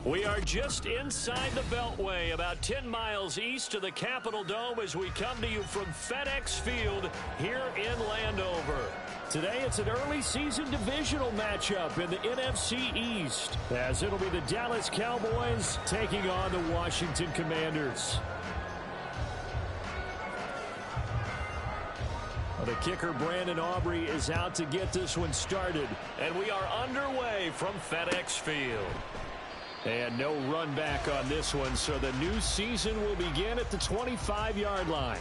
We are just inside the Beltway, about 10 miles east of the Capitol Dome as we come to you from FedEx Field here in Landover. Today, it's an early season divisional matchup in the NFC East, as it'll be the Dallas Cowboys taking on the Washington Commanders. The kicker, Brandon Aubrey, is out to get this one started, and we are underway from FedEx Field. And no run back on this one, so the new season will begin at the 25-yard line.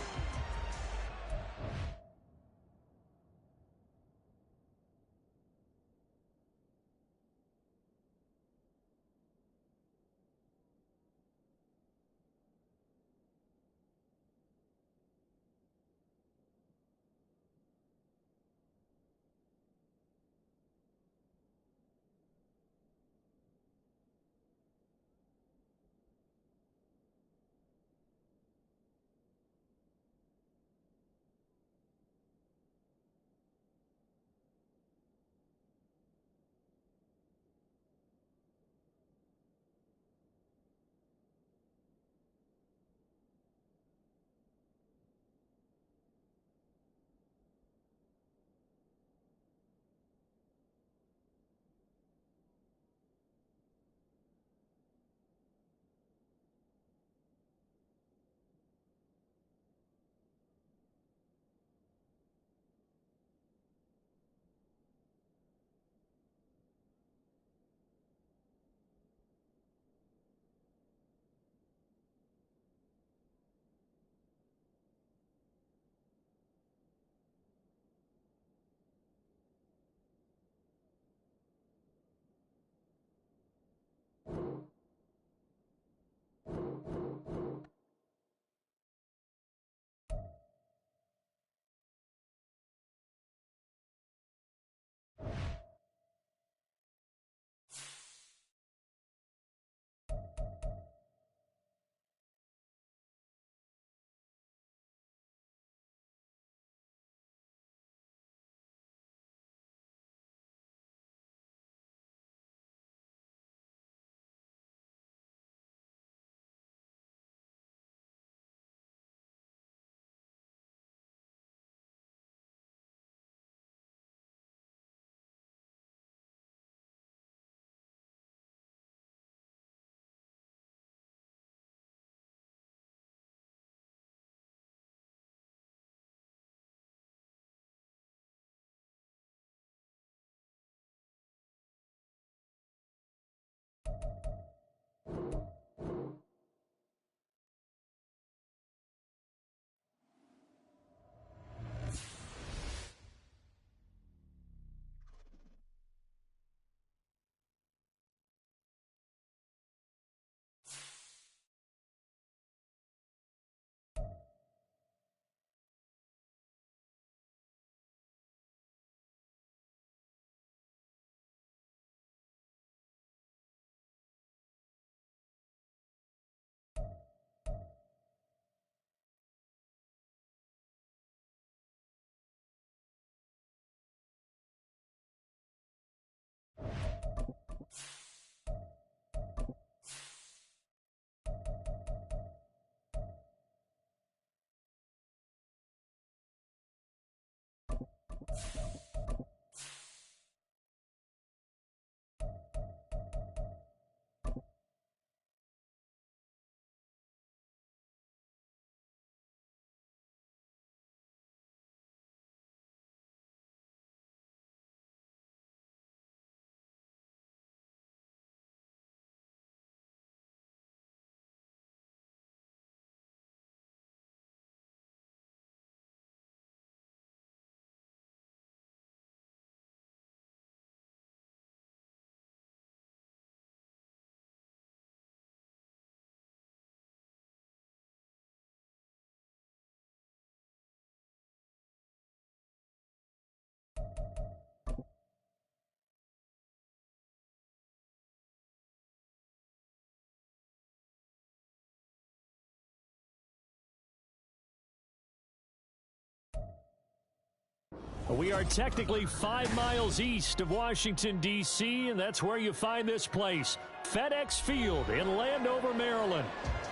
We are technically 5 miles east of Washington, D.C., and that's where you find this place. FedEx Field in Landover, Maryland.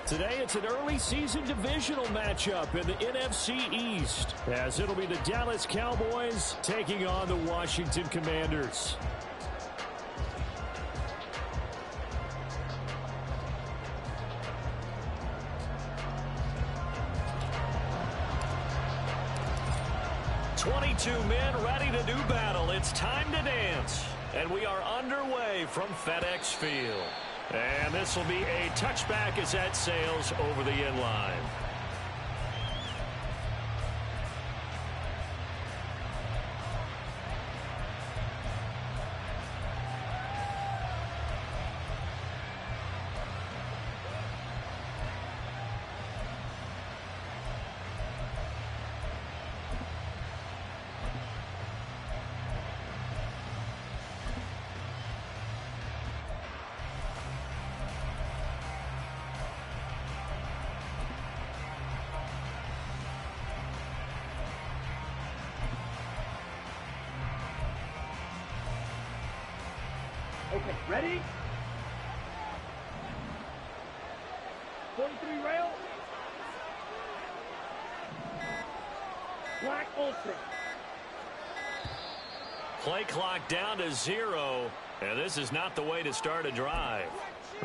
Today, it's an early season divisional matchup in the NFC East, as it'll be the Dallas Cowboys taking on the Washington Commanders. Two men ready to do battle. It's time to dance. And we are underway from FedEx Field. And this will be a touchback as that sails over the end line. Okay, ready? 43 rail. Black ultra. Play clock down to 0, and this is not the way to start a drive.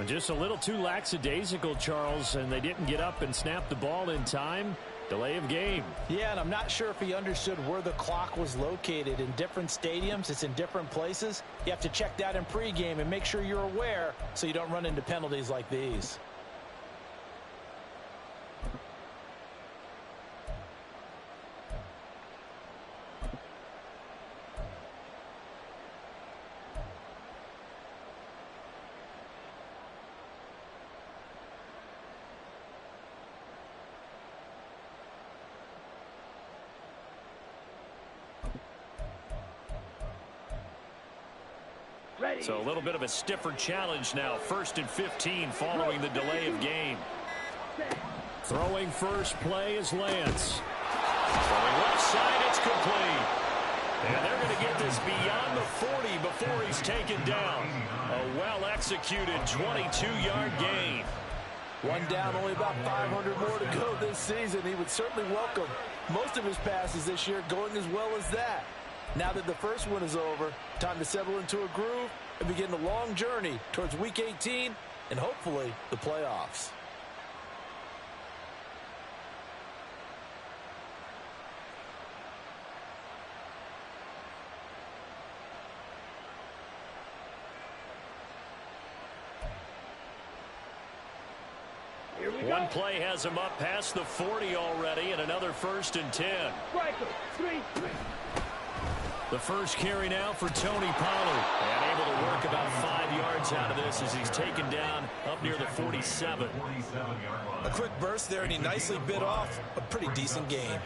Just a little too lackadaisical, Charles, and they didn't get up and snap the ball in time. Delay of game. Yeah, and I'm not sure if he understood where the clock was located. In different stadiums, it's in different places. You have to check that in pregame and make sure you're aware so you don't run into penalties like these. So a little bit of a stiffer challenge now. 1st and 15 following the delay of game. Throwing first play is Lance. Throwing left side, it's complete. And they're going to get this beyond the 40 before he's taken down. A well-executed 22-yard gain. One down, only about 500 more to go this season. He would certainly welcome most of his passes this year going as well as that. Now that the first one is over, time to settle into a groove and begin the long journey towards Week 18 and hopefully the playoffs. One play has him up past the 40 already, and another 1st and 10. The first carry now for Tony Pollard. And able to work about 5 yards out of this as he's taken down up near the 47. A quick burst there, and he nicely bit off a pretty decent game.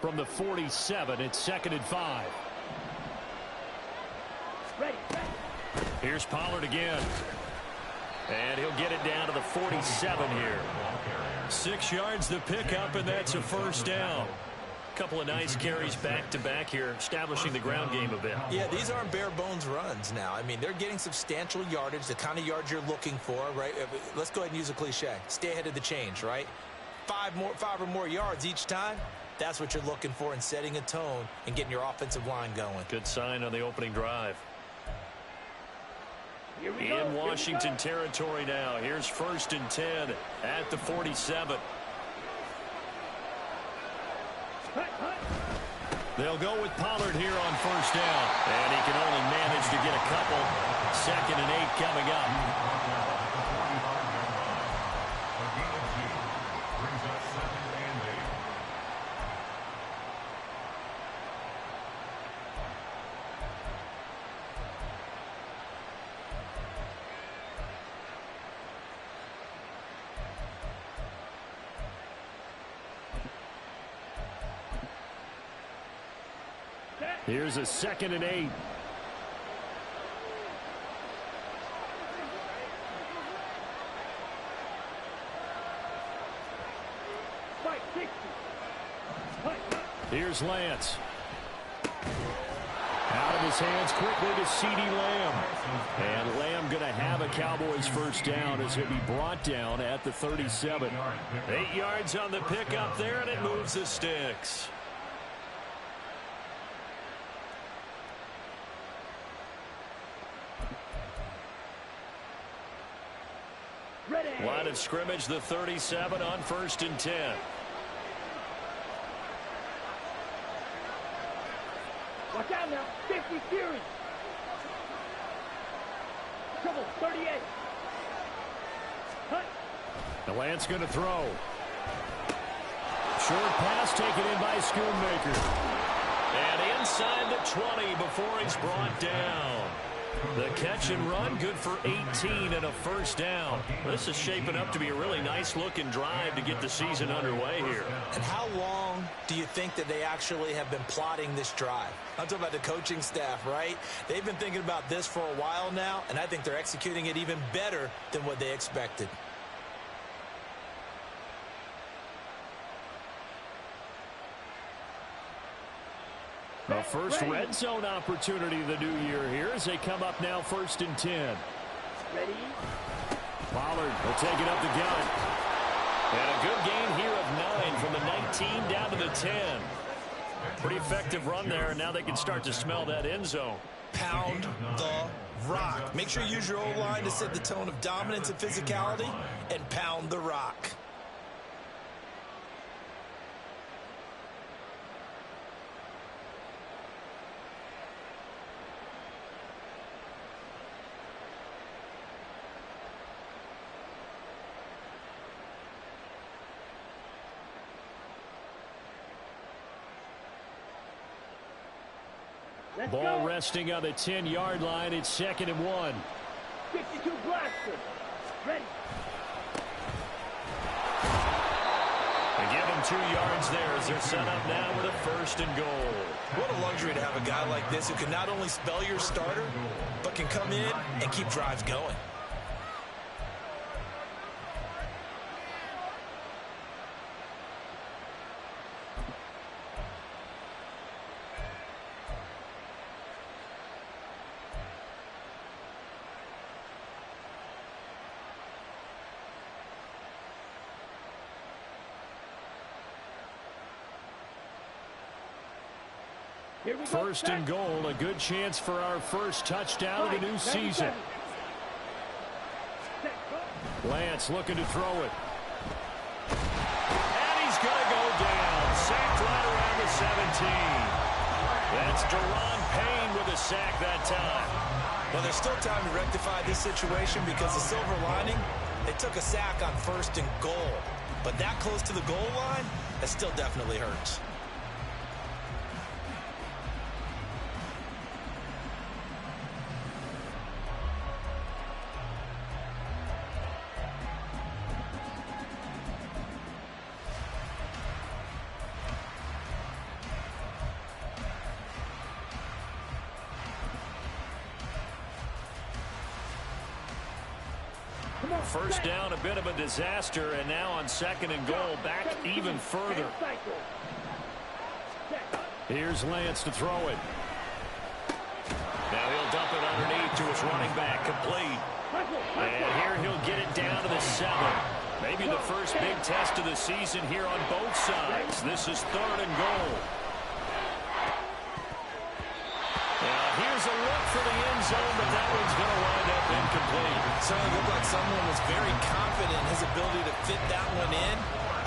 From the 47, it's 2nd and 5. Here's Pollard again. And he'll get it down to the 47 here. 6 yards the pickup, and that's a 1st down. Couple of nice carries back-to-back here, establishing the ground game a bit. Yeah, these aren't bare-bones runs now. I mean, they're getting substantial yardage, the kind of yards you're looking for, right? Let's go ahead and use a cliche. Stay ahead of the change, right? 5 or more yards each time. That's what you're looking for in setting a tone and getting your offensive line going. Good sign on the opening drive. In Washington territory now. Here's 1st and 10 at the 47. They'll go with Pollard here on 1st down. And he can only manage to get a couple. 2nd and 8 coming up. Here's a 2nd and 8. Here's Lance. Out of his hands quickly to CeeDee Lamb. And Lamb going to have a Cowboys first down as he'll be brought down at the 37. 8 yards on the pickup there, and it moves the sticks. Ready. Line of scrimmage, the 37 on 1st and 10. Watch out now. 50 series. Trouble. 38. Cut. The Lance going to throw. Short pass taken in by Schoonmaker. And inside the 20 before he's brought down. The catch and run, good for 18 and a first down. This is shaping up to be a really nice-looking drive to get the season underway here. And how long do you think that they actually have been plotting this drive? I'm talking about the coaching staff, right? They've been thinking about this for a while now, and I think they're executing it even better than what they expected. The first red zone opportunity of the new year here as they come up now 1st and 10. Ready. Pollard will take it up the gut. And a good gain here of 9 from the 19 down to the 10. Pretty effective run there, and now they can start to smell that end zone. Pound the rock. Make sure you use your O-line to set the tone of dominance and physicality, and pound the rock. Ball resting on the 10-yard line. It's 2nd and 1. 52 blaster. Ready. They give him 2 yards there as they're set up now with a 1st and goal. What a luxury to have a guy like this who can not only spell your starter, but can come in and keep drives going. Here we go. 1st and goal, a good chance for our first touchdown of the new season. Lance looking to throw it. And he's going to go down. Sacked right around the 17. That's Deron Payne with a sack that time. Well, there's still time to rectify this situation because the silver lining, they took a sack on 1st and goal. But that close to the goal line, that still definitely hurts. First down, a bit of a disaster, and now on 2nd and goal, back even further. Here's Lance to throw it. Now he'll dump it underneath to his running back, complete. And here he'll get it down to the 7. Maybe the first big test of the season here on both sides. This is 3rd and goal. Now here's a look for the end zone, but that one's going to wind up incomplete. Certainly looked like someone was very confident in his ability to fit that one in.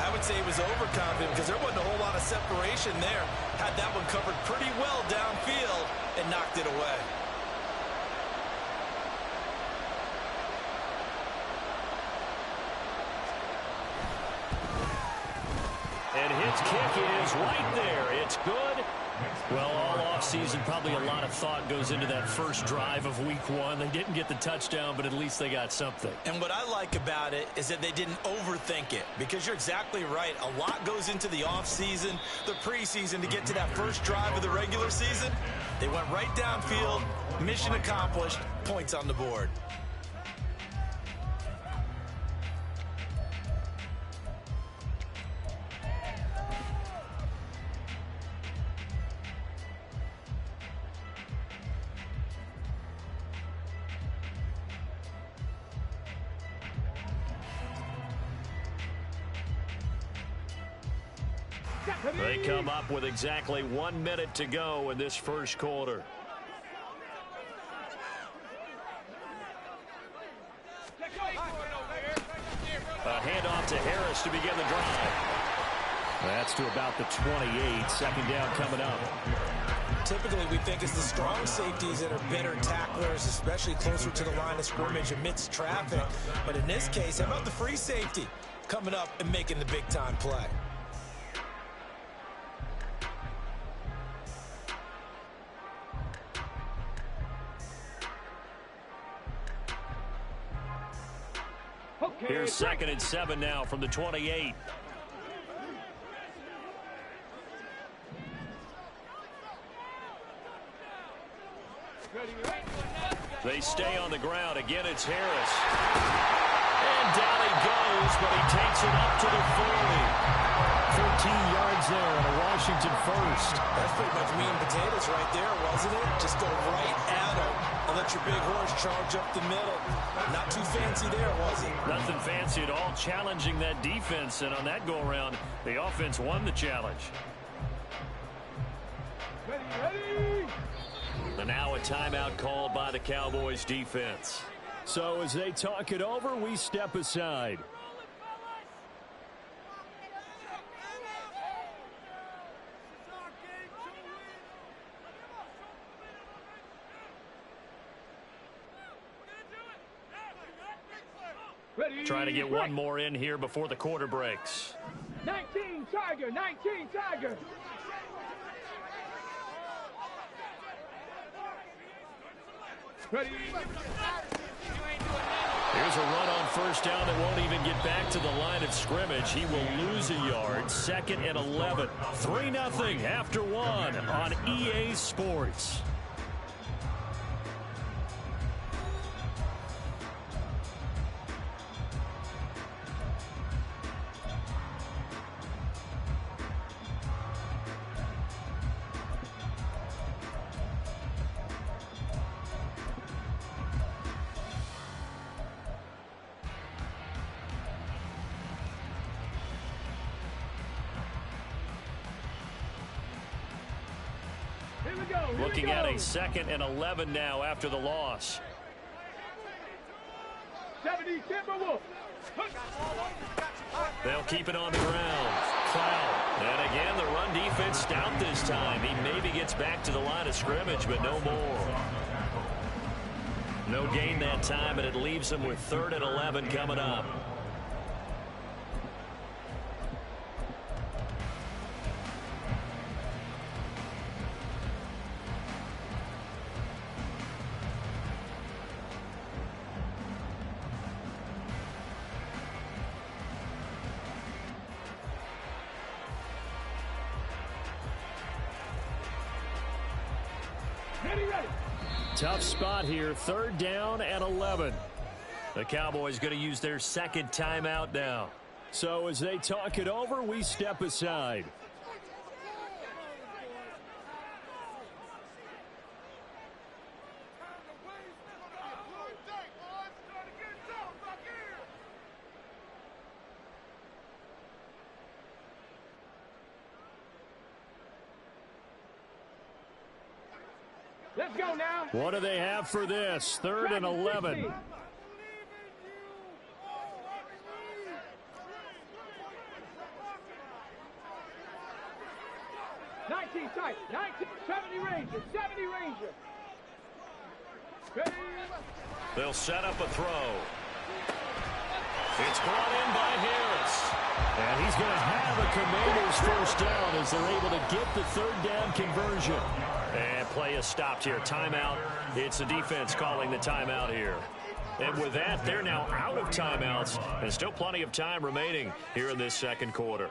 I would say he was overconfident because there wasn't a whole lot of separation there. Had that one covered pretty well downfield and knocked it away. And his kick is right there. It's good. Well, all offseason, probably a lot of thought goes into that first drive of week 1. They didn't get the touchdown, but at least they got something. And what I like about it is that they didn't overthink it, because you're exactly right. A lot goes into the offseason, the preseason, to get to that first drive of the regular season. They went right downfield, mission accomplished, points on the board. They come up with exactly 1 minute to go in this first quarter. A handoff to Harris to begin the drive. That's to about the 28. Second down coming up. Typically, we think it's the strong safeties that are better tacklers, especially closer to the line of scrimmage amidst traffic. But in this case, how about the free safety coming up and making the big-time play? Here's 2nd and 7 now from the 28. They stay on the ground. Again, it's Harris. And down he goes, but he takes it up to the 40. 13 yards there on a Washington first. That's pretty much meat and potatoes right there, wasn't it? Just go right at him and let your big horse charge up the middle. Not too fancy there, was it? Nothing fancy at all, challenging that defense. And on that go-around, the offense won the challenge. Ready. And now a timeout called by the Cowboys defense. So as they talk it over, we step aside. Ready. Trying to get one more in here before the quarter breaks. 19 Tiger, 19 Tiger. Ready. Here's a run on first down that won't even get back to the line of scrimmage. He will lose a yard. 2nd and 11. 3-0 after 1 on EA Sports. Looking at a 2nd and 11 now after the loss. 70 Timberwolves. They'll keep it on the ground. Cloud. And again, the run defense stout this time. He maybe gets back to the line of scrimmage, but no more. No gain that time, and it leaves him with 3rd and 11 coming up. Tough spot here, 3rd down and 11. The Cowboys going to use their 2nd timeout now. So as they talk it over, we step aside. Let's go now. What do they have for this? 3rd and 11. Tight. 19, 70 Ranger, 70 Ranger. Ready. They'll set up a throw. It's brought in by Harris. And he's going to have a Commanders first down as they're able to get the 3rd down conversion. And play is stopped here. Timeout. It's the defense calling the timeout here. And with that, they're now out of timeouts. And still plenty of time remaining here in this second quarter.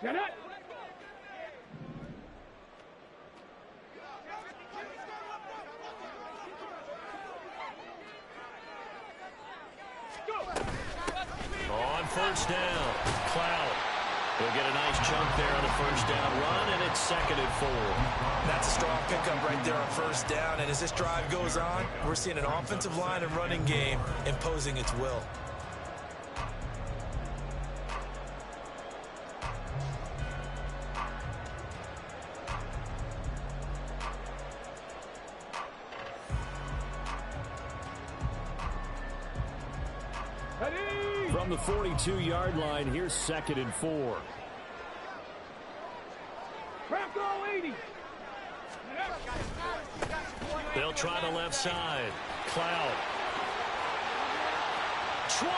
Get it. On first down, Cloud. He'll get a nice chunk there on the first down run, and it's 2nd and 4. That's a strong pickup right there on first down, and as this drive goes on, we're seeing an offensive line and running game imposing its will. From the 42-yard line, here's 2nd and 4. Craft all 80. They'll try the left side. Cloud. 20.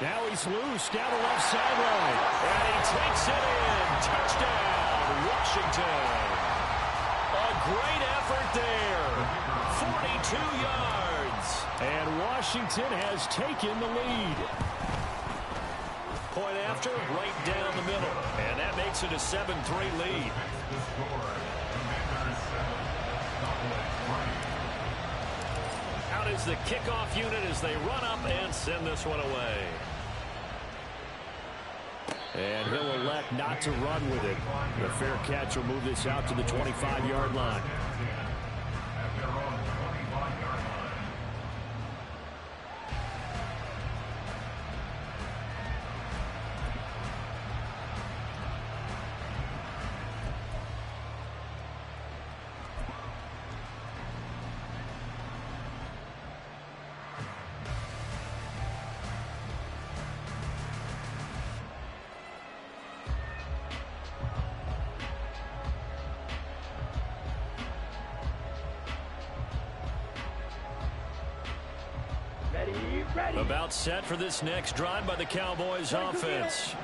Now he's loose down the left sideline. And he takes it in. Touchdown, Washington. A great effort there. 42 yards. And Washington has taken the lead. Point after, right down the middle. And that makes it a 7-3 lead. Out is the kickoff unit as they run up and send this one away. And he'll elect not to run with it. The fair catch will move this out to the 25-yard line. About set for this next drive by the Cowboys offense.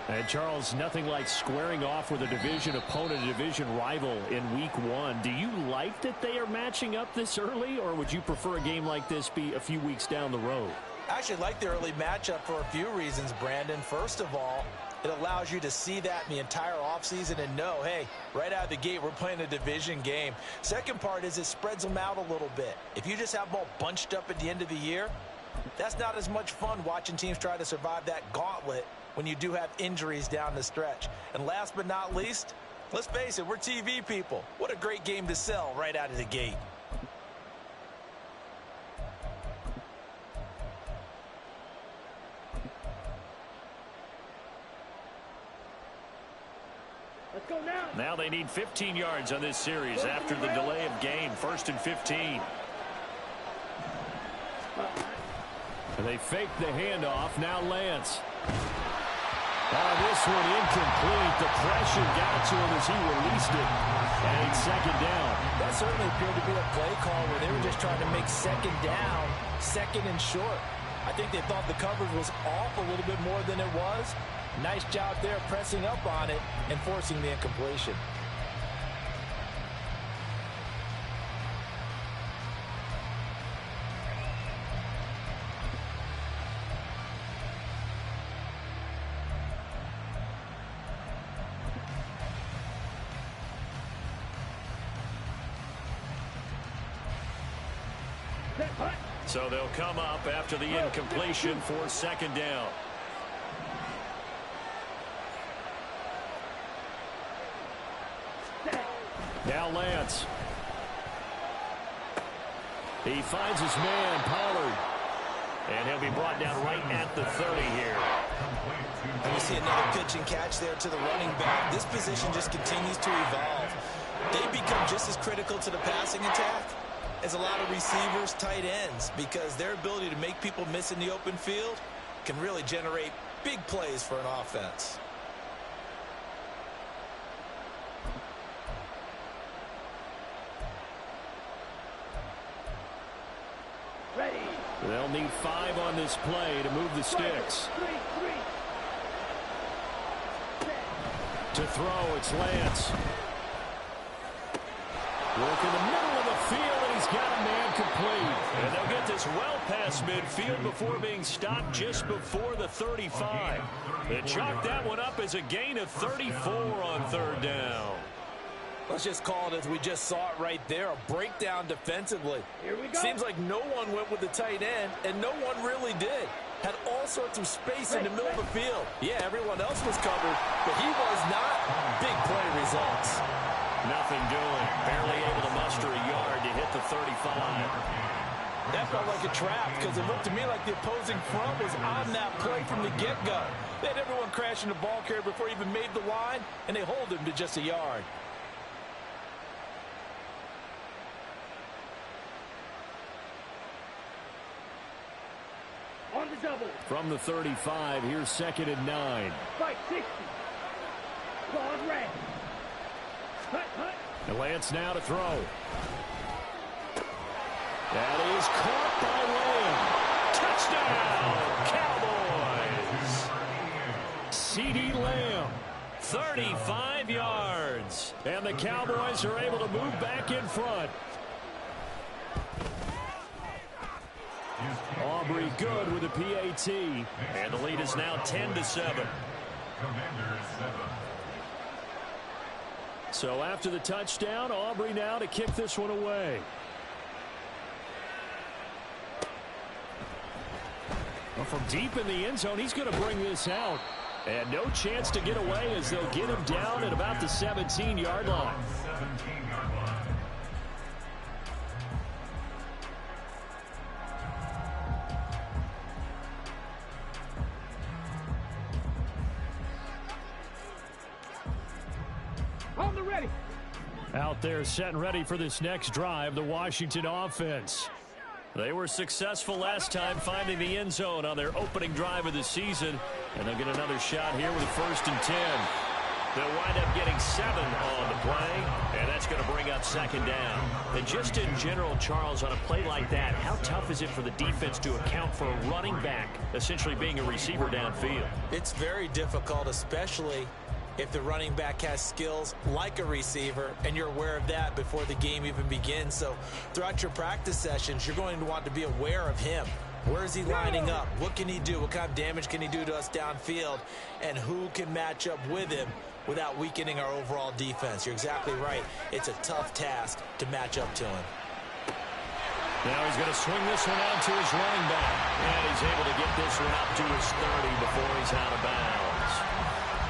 And Charles, nothing like squaring off with a division opponent, a division rival in week 1. Do you like that they are matching up this early, or would you prefer a game like this be a few weeks down the road? I actually like the early matchup for a few reasons, Brandon. First of all, it allows you to see that in the entire offseason and know, hey, right out of the gate, we're playing a division game. Second part is it spreads them out a little bit. If you just have them all bunched up at the end of the year, that's not as much fun watching teams try to survive that gauntlet when you do have injuries down the stretch. And last but not least, let's face it, we're TV people. What a great game to sell right out of the gate. Let's go now. Now they need 15 yards on this series after the delay of game. 1st and 15. And they fake the handoff. Now Lance. This one incomplete. The pressure got to him as he released it. And it's 2nd down. That certainly appeared to be a play call where they were just trying to make 2nd down, 2nd and short. I think they thought the coverage was off a little bit more than it was. Nice job there pressing up on it and forcing the incompletion. So they'll come up after the incompletion for 2nd down. Now Lance. He finds his man, Pollard. And he'll be brought down right at the 30 here. And we see another pitch and catch there to the running back. This position just continues to evolve. They become just as critical to the passing attack as a lot of receivers, tight ends, because their ability to make people miss in the open field can really generate big plays for an offense. They'll need 5 on this play to move the sticks. To throw, it's Lance. Work in the middle of the field, and he's got a man complete. And they'll get this well past midfield before being stopped just before the 35. They chalk that one up as a gain of 34 on third down. Let's just call it as we just saw it right there, a breakdown defensively. Here we go. Seems like no one went with the tight end, and no one really did. Had all sorts of space in the middle of the field. Yeah, everyone else was covered, but he was not. Big play results. Nothing doing. Barely able to muster a yard to hit the 35. That felt like a trap because it looked to me like the opposing front was on that play from the get-go. They had everyone crashing the ball carrier before he even made the line, and they hold him to just a yard. On the double. From the 35, here's 2nd and 9. Fight 60. Claws red. Hut, hut. And Lance now to throw. That is caught by Lamb. Touchdown, Cowboys. CeeDee Lamb, 35 yards. And the Cowboys are able to move back in front. Aubrey good with a PAT. And the lead is now 10-7. So after the touchdown, Aubrey now to kick this one away. Well, from deep in the end zone, he's going to bring this out. And no chance to get away as they'll get him down at about the 17-yard line. On the ready. Out there set and ready for this next drive, the Washington offense. They were successful last time finding the end zone on their opening drive of the season, and they'll get another shot here with a 1st and 10. They'll wind up getting 7 on the play, and that's going to bring up 2nd down. And just in general, Charles, on a play like that, how tough is it for the defense to account for a running back essentially being a receiver downfield? It's very difficult, especially if the running back has skills like a receiver, and you're aware of that before the game even begins. So throughout your practice sessions, you're going to want to be aware of him. Where is he lining up? What can he do? What kind of damage can he do to us downfield? And who can match up with him without weakening our overall defense? You're exactly right. It's a tough task to match up to him. Now he's going to swing this one out to his running back. And he's able to get this one up to his 30 before he's out of bounds.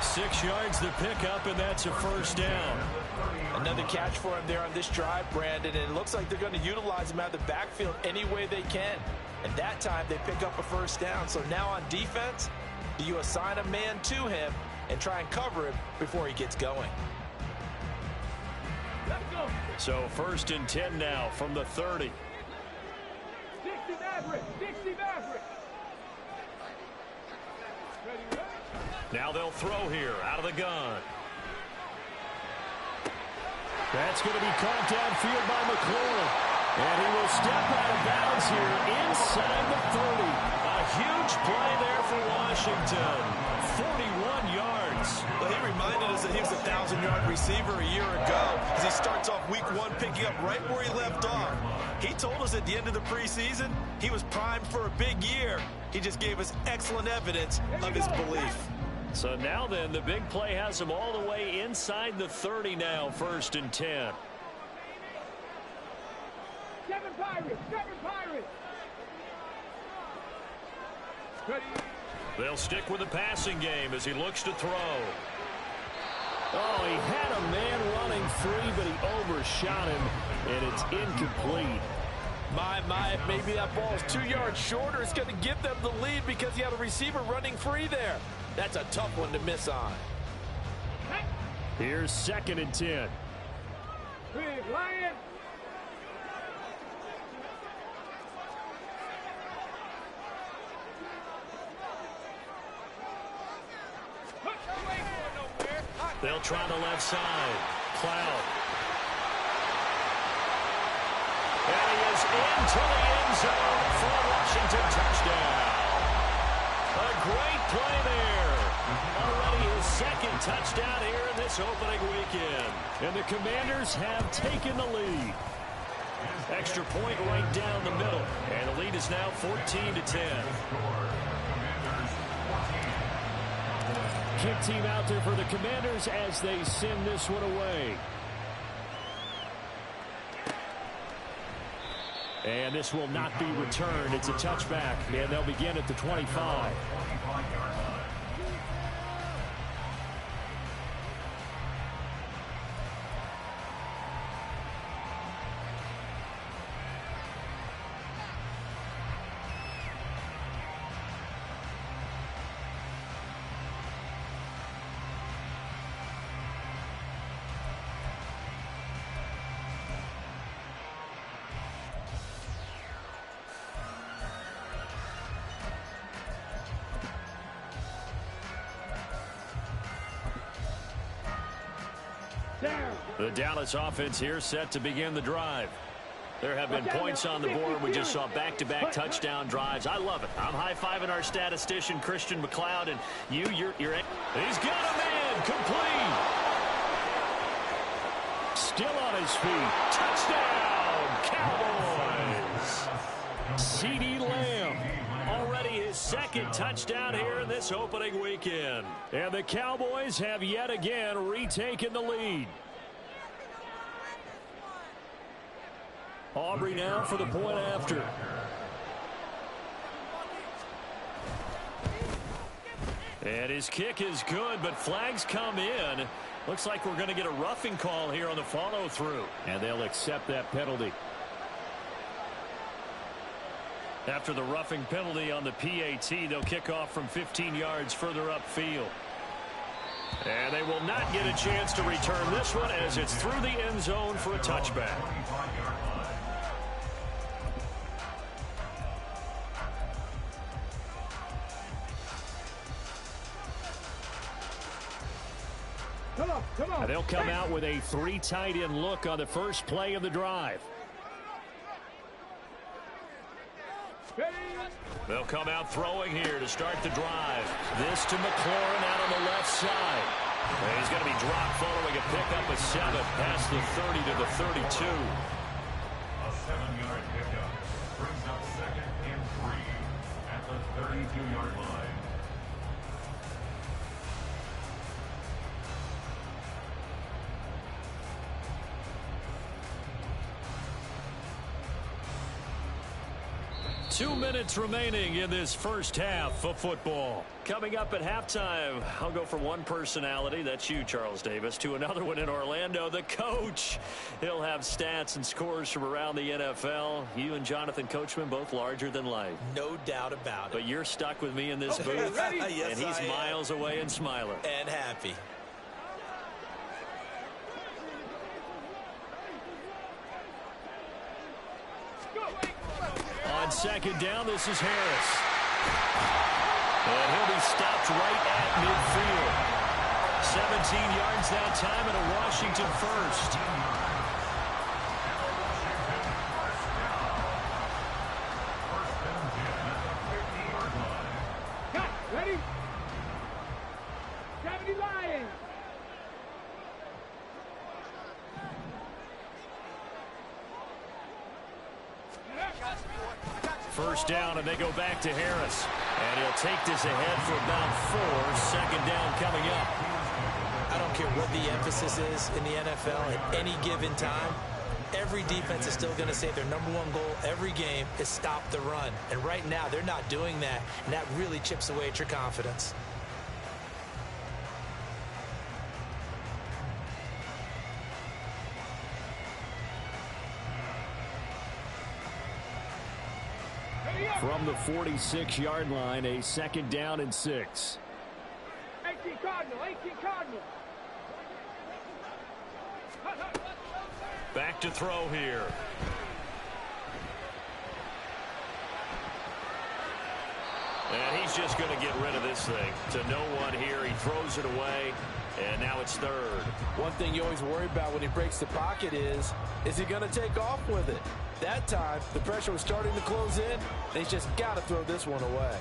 6 yards the pickup, and that's a 1st down. Another catch for him there on this drive, Brandon, and it looks like they're going to utilize him out of the backfield any way they can. And that time they pick up a 1st down. So now on defense, do you assign a man to him and try and cover him before he gets going? Let's go. So 1st and 10 now from the 30. 60 Maverick. 60 Maverick. Ready, ready. Now they'll throw here out of the gun. That's going to be caught downfield by McLaurin. And he will step out of bounds here inside the 30. A huge play there for Washington. 41 yards. Well, he reminded us that he was a 1,000-yard receiver a year ago as he starts off week 1 picking up right where he left off. He told us at the end of the preseason he was primed for a big year. He just gave us excellent evidence of his belief. So now then, the big play has him all the way inside the 30 now, 1st and 10. 7 Pirates. 7 Pirates. Ready. They'll stick with the passing game as he looks to throw. Oh, he had a man running free, but he overshot him, and it's incomplete. My, maybe that ball is 2 yards shorter. It's going to give them the lead because he had a receiver running free there. That's a tough one to miss on. Here's 2nd and 10. Big Lion. They'll try the left side. Cloud. And he is into the end zone for a Washington touchdown. A great play there. Already his second touchdown here in this opening weekend. And the Commanders have taken the lead. Extra point right down the middle. And the lead is now 14-10. Kick team out there for the Commanders as they send this one away. And this will not be returned. It's a touchback, and they'll begin at the 25. The Dallas offense here set to begin the drive. There have been points on the board. We just saw back-to-back touchdown drives. I love it. I'm high-fiving our statistician, Christian McLeod, and you're he's got a man complete. Still on his feet. Touchdown, Cowboys. CeeDee Lamb. Already his second touchdown here in this opening weekend. And the Cowboys have yet again retaken the lead. Aubrey now for the point after. And his kick is good, but flags come in. Looks like we're going to get a roughing call here on the follow-through. And they'll accept that penalty. After the roughing penalty on the PAT, they'll kick off from 15 yards further upfield. And they will not get a chance to return this one as it's through the end zone for a touchback. Come on. And they'll come out with a 3 tight end look on the first play of the drive. They'll come out throwing here to start the drive. This to McLaurin out on the left side. And he's going to be dropped following a pickup of 7 past the 30 to the 32. A 7-yard pickup brings up 2nd and 3 at the 32-yard line. Two minutes remaining in this first half of football. Coming up at halftime, I'll go from one personality, that's you, Charles Davis, to another one in Orlando, the coach. He'll have stats and scores from around the NFL. You and Jonathan Coachman both larger than life. No doubt about it. But you're stuck with me in this booth, Yes, and he's miles away and smiling. And happy. On second down, this is Harris. And he'll be stopped right at midfield. 17 yards that time and a Washington first. Cut. Ready? 70 Lions. First down, and they go back to Harris. And he'll take this ahead for about 4. Second down coming up. I don't care what the emphasis is in the NFL at any given time. Every defense is still going to say their #1 goal every game is stop the run. And right now, they're not doing that. And that really chips away at your confidence. From the 46-yard line, a second down and 6. 18 Cardinal. Back to throw here. And he's just going to get rid of this thing. To no one here. He throws it away, and now it's third. One thing you always worry about when he breaks the pocket is he going to take off with it? That time, the pressure was starting to close in, and he's just got to throw this one away.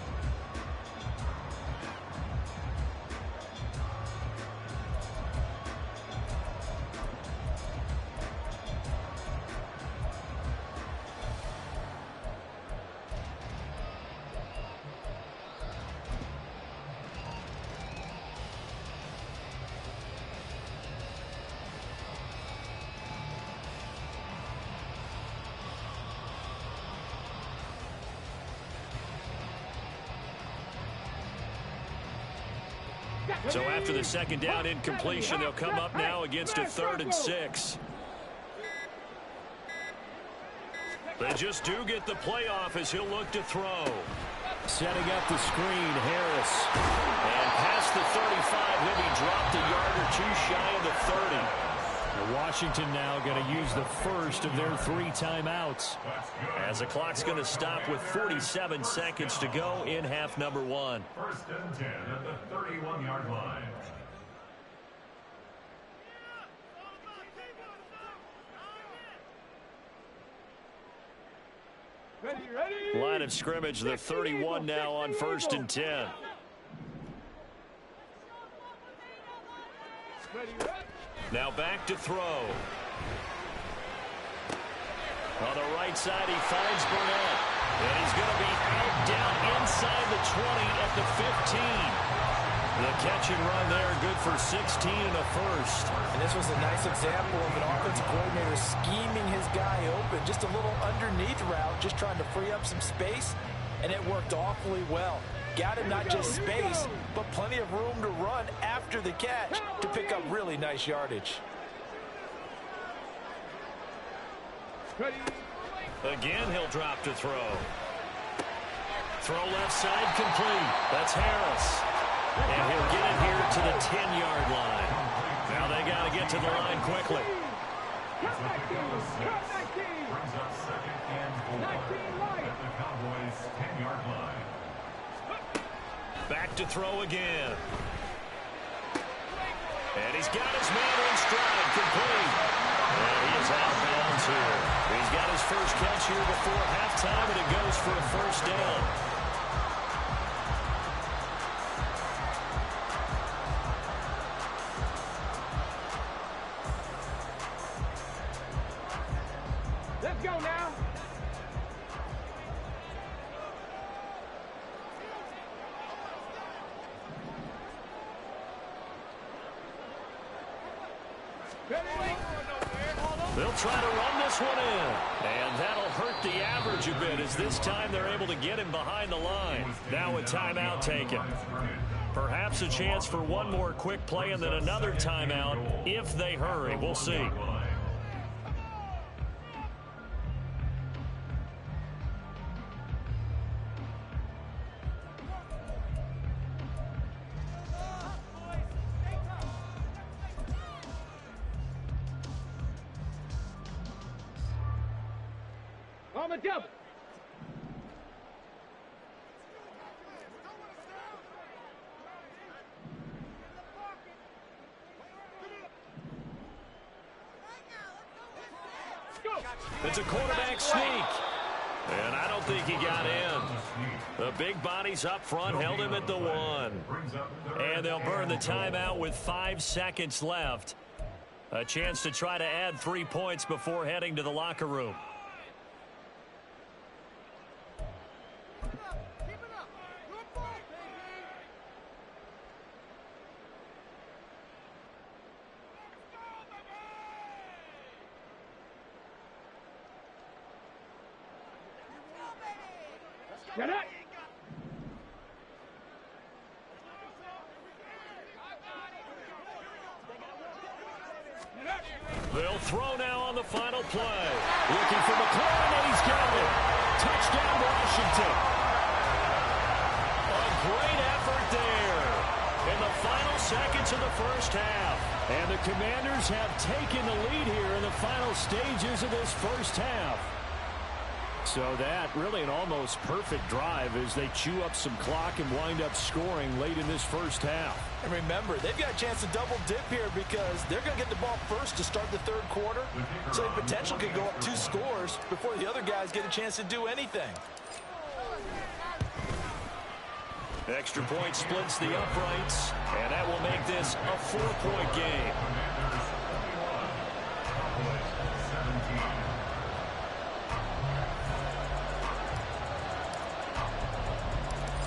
So after the second down incompletion, they'll come up now against a 3rd and 6. They just do get the playoff as he'll look to throw. Setting up the screen, Harris. And past the 35, he'll be dropped a yard or two shy of the 30. Now Washington now going to use the first of their 3 timeouts. As the clock's going to stop with 47 seconds to go in half number 1. 1st and 10 at the 31-yard line. Ready. Line of scrimmage, the 31 now on 1st and 10. Now back to throw. On the right side, he finds Burnett. And he's going to be out down inside the 20 at the 15. The catch and run there, good for 16 and a first. And this was a nice example of an offensive coordinator scheming his guy open. Just a little underneath route, just trying to free up some space, and it worked awfully well. Got him not just space, but plenty of room to run after the catch to pick up really nice yardage. Again, he'll drop to throw. Throw left side complete. That's Harris. And he'll get it here to the 10-yard line. Now they got to get to the line quickly. Brings up 2nd and 4 at the Cowboys' 10-yard line. Back to throw again. And he's got his man in stride, complete. And he is out of bounds here. He's got his first catch here before halftime, and it goes for a first down. Let's go now. They'll try to run this one in. And that'll hurt the average a bit as this time they're able to get him behind the line. Now a timeout taken. Perhaps a chance for one more quick play and then another timeout if they hurry. We'll see. On the double. It's a quarterback sneak. And I don't think he got in. The big bodies up front held him at the 1. And they'll burn the timeout with 5 seconds left. A chance to try to add 3 points before heading to the locker room. Get it. They'll throw now on the final play. Looking for McLaurin, and he's got it. Touchdown, Washington. A great effort there in the final seconds of the first half. And the Commanders have taken the lead here in the final stages of this first half. So that really an almost perfect drive as they chew up some clock and wind up scoring late in this first half. And remember, they've got a chance to double dip here because they're going to get the ball first to start the 3rd quarter. So the potential could go up 2 scores before the other guys get a chance to do anything. Extra point splits the uprights, and that will make this a 4-point game.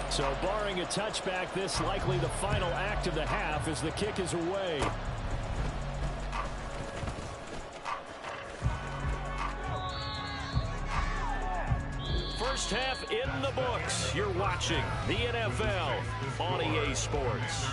So barring a touchback, this likely the final act of the half as the kick is away. First half in the books. You're watching the NFL on EA Sports.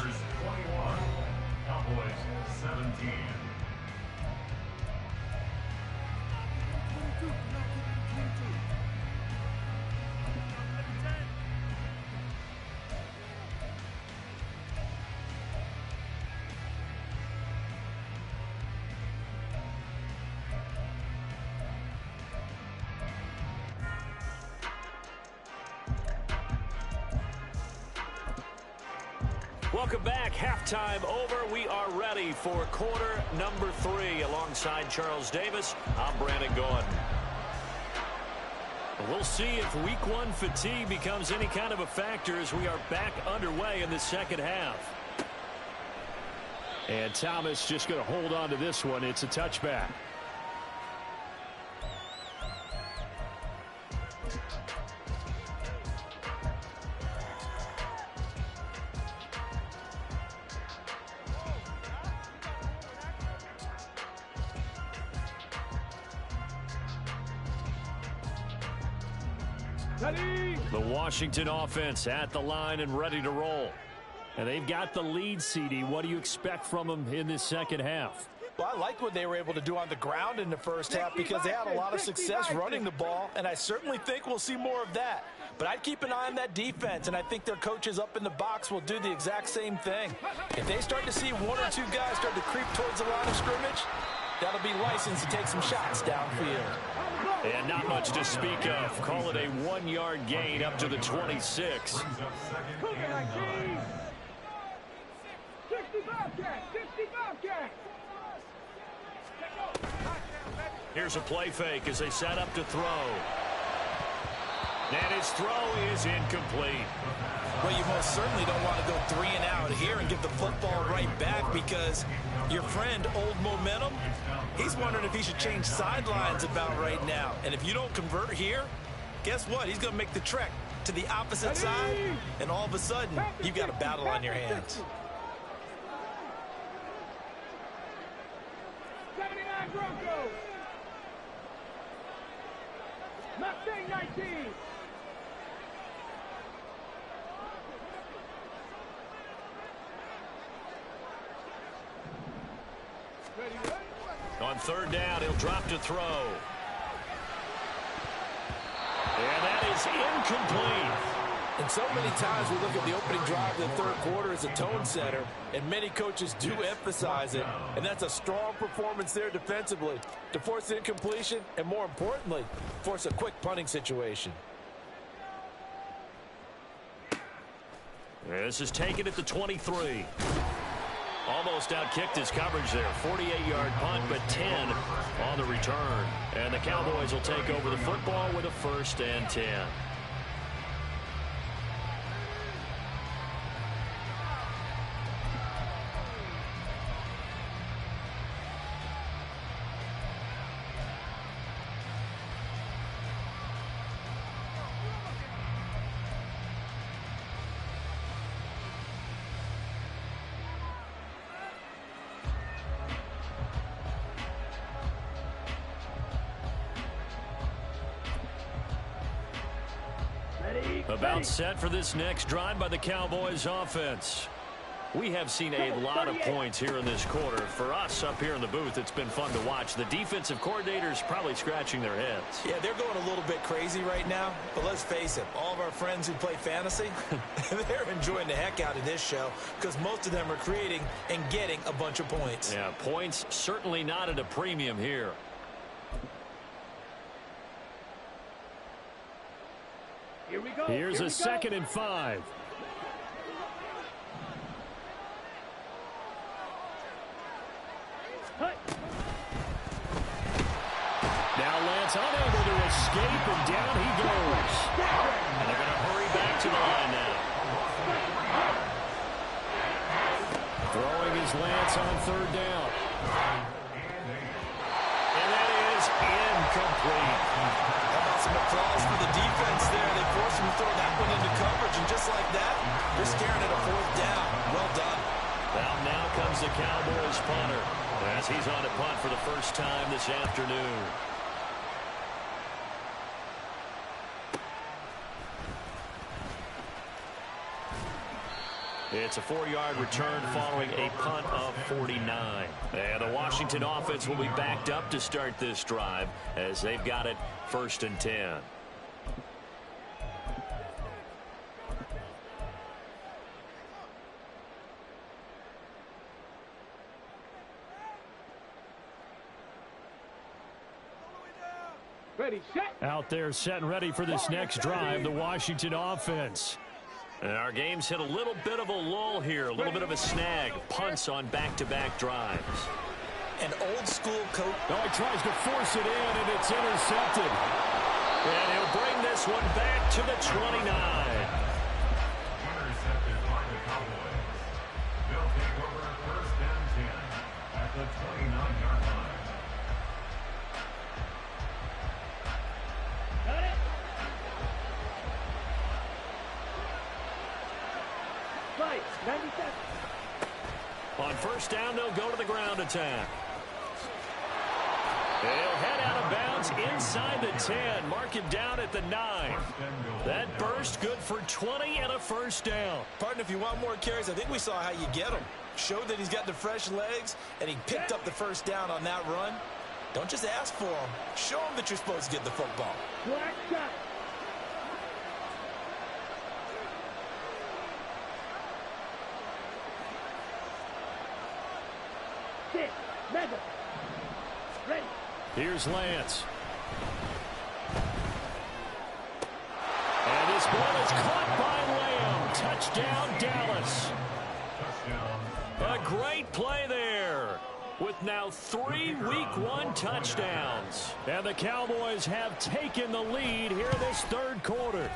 Welcome back. Halftime over. We are ready for quarter number 3. Alongside Charles Davis, I'm Brandon Gordon. We'll see if week 1 fatigue becomes any kind of a factor as we are back underway in the second half. And Thomas just going to hold on to this one. It's a touchback. The Washington offense at the line and ready to roll. And they've got the lead, CD. What do you expect from them in this second half? Well, I like what they were able to do on the ground in the first half because they had a lot of success running the ball, and I certainly think we'll see more of that. But I'd keep an eye on that defense, and I think their coaches up in the box will do the exact same thing. If they start to see 1 or 2 guys start to creep towards the line of scrimmage, that'll be licensed to take some shots downfield. And not much to speak of. Call it a 1-yard gain up to the 26. Here's a play fake as they set up to throw. And his throw is incomplete. Well, you most certainly don't want to go 3 and out here and give the football right back because your friend, Old Momentum, he's wondering if he should change sidelines about right now. And if you don't convert here, guess what? He's going to make the trek to the opposite side, and all of a sudden, you've got a battle on your hands. 79 Broncos. Mustang 19. On third down, he'll drop to throw. And that is incomplete. And so many times we look at the opening drive of the third quarter as a tone setter, and many coaches do emphasize it, and that's a strong performance there defensively to force the incompletion and, more importantly, force a quick punting situation. This is taken at the 23. Almost outkicked his coverage there. 48-yard punt, but 10 on the return. And the Cowboys will take over the football with a 1st and 10. About set for this next drive by the Cowboys offense. We have seen a lot of points here in this quarter. For us up here in the booth, it's been fun to watch. The defensive coordinators probably scratching their heads. Yeah, they're going a little bit crazy right now. But let's face it, all of our friends who play fantasy, they're enjoying the heck out of this show because most of them are creating and getting a bunch of points. Yeah, points certainly not at a premium here. Here we go. Here's a 2nd and 5. Now Lance unable to escape, and down he goes. And they're going to hurry back to the line now. Throwing is Lance on 3rd down. And that is incomplete. How about some applause for the defense there? They forced him to throw that one into coverage, and just like that, they're staring at a 4th down. Well done. Well, now comes the Cowboys punter as he's on a punt for the first time this afternoon. It's a 4-yard return following a punt of 49. And the Washington offense will be backed up to start this drive as they've got it 1st and 10. Ready, set. Out there set and ready for this next drive, the Washington offense. And our game's hit a little bit of a lull here, a little bit of a snag. Punts on back-to-back drives. An old-school coach. Oh, he tries to force it in, and it's intercepted. And he'll bring this one back to the 29. Intercepted by the Cowboys. They'll take over 1st and 10 at the 29-yard line. Got it. Right, 97. On 1st down, they'll go to the ground attack. They'll head out of bounds inside the 10. Mark it down at the 9. That burst good for 20 and a 1st down. Partner, if you want more carries, I think we saw how you get him. Showed that he's got the fresh legs, and he picked up the 1st down on that run. Don't just ask for him. Show him that you're supposed to get the football. Black shot. Six. Mega. Ready. Here's Lance. And this ball is caught by Lamb. Touchdown, Dallas. A great play there. With now 3 Week 1 touchdowns. And the Cowboys have taken the lead here this 3rd quarter.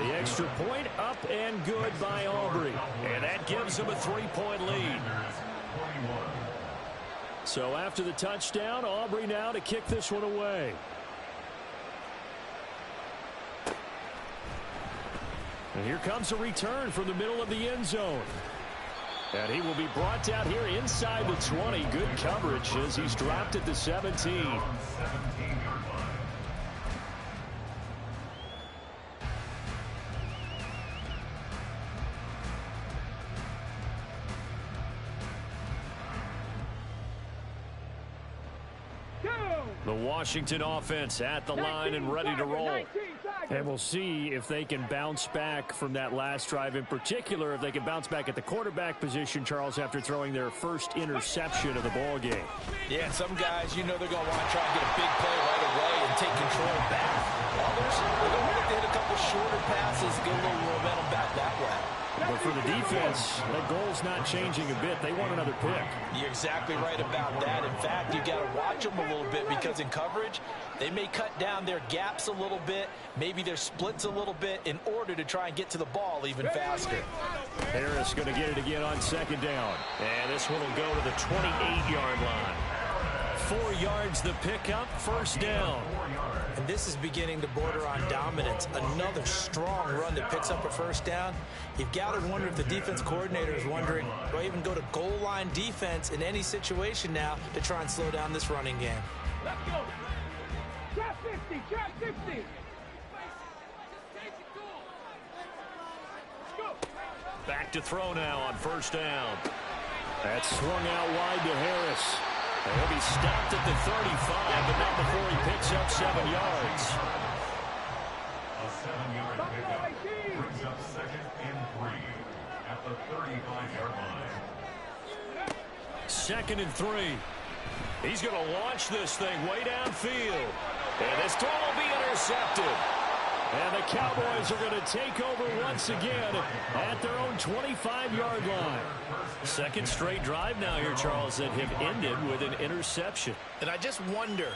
The extra point up and good by Aubrey. And that gives them a 3-point lead. So after the touchdown, Aubrey now to kick this one away. And here comes a return from the middle of the end zone. And he will be brought down here inside the 20. Good coverage as he's dropped at the 17. The Washington offense at the line and ready to roll. And we'll see if they can bounce back from that last drive, in particular if they can bounce back at the quarterback position, Charles, after throwing their first interception of the ball game. Yeah, some guys, you know they're going to want to try and get a big play right away and take control back. Others, they're going to want to hit a couple shorter passes, get a little momentum back that way. But for the defense, that goal's not changing a bit. They want another pick. You're exactly right about that. In fact, you've got to watch them a little bit because in coverage, they may cut down their gaps a little bit, maybe their splits a little bit in order to try and get to the ball even faster. Harris going to get it again on 2nd down. And this one will go to the 28-yard line. 4 yards the pickup, 1st down. And this is beginning to border on dominance. Another strong run that picks up a 1st down. You've got to wonder if the defense coordinator is wondering, do I even go to goal line defense in any situation now to try and slow down this running game? Let's go. Trap 50. Trap 50. Go. Back to throw now on 1st down. That's swung out wide to Harris. He'll be stopped at the 35, but not before he picks up 7 yards. A 7-yard pickup brings up 2nd and 3 at the 35-yard line. 2nd and 3. He's going to launch this thing way downfield. And this throw will be intercepted. And the Cowboys are going to take over once again at their own 25-yard line. 2nd straight drive now here, Charles, that have ended with an interception. And I just wonder,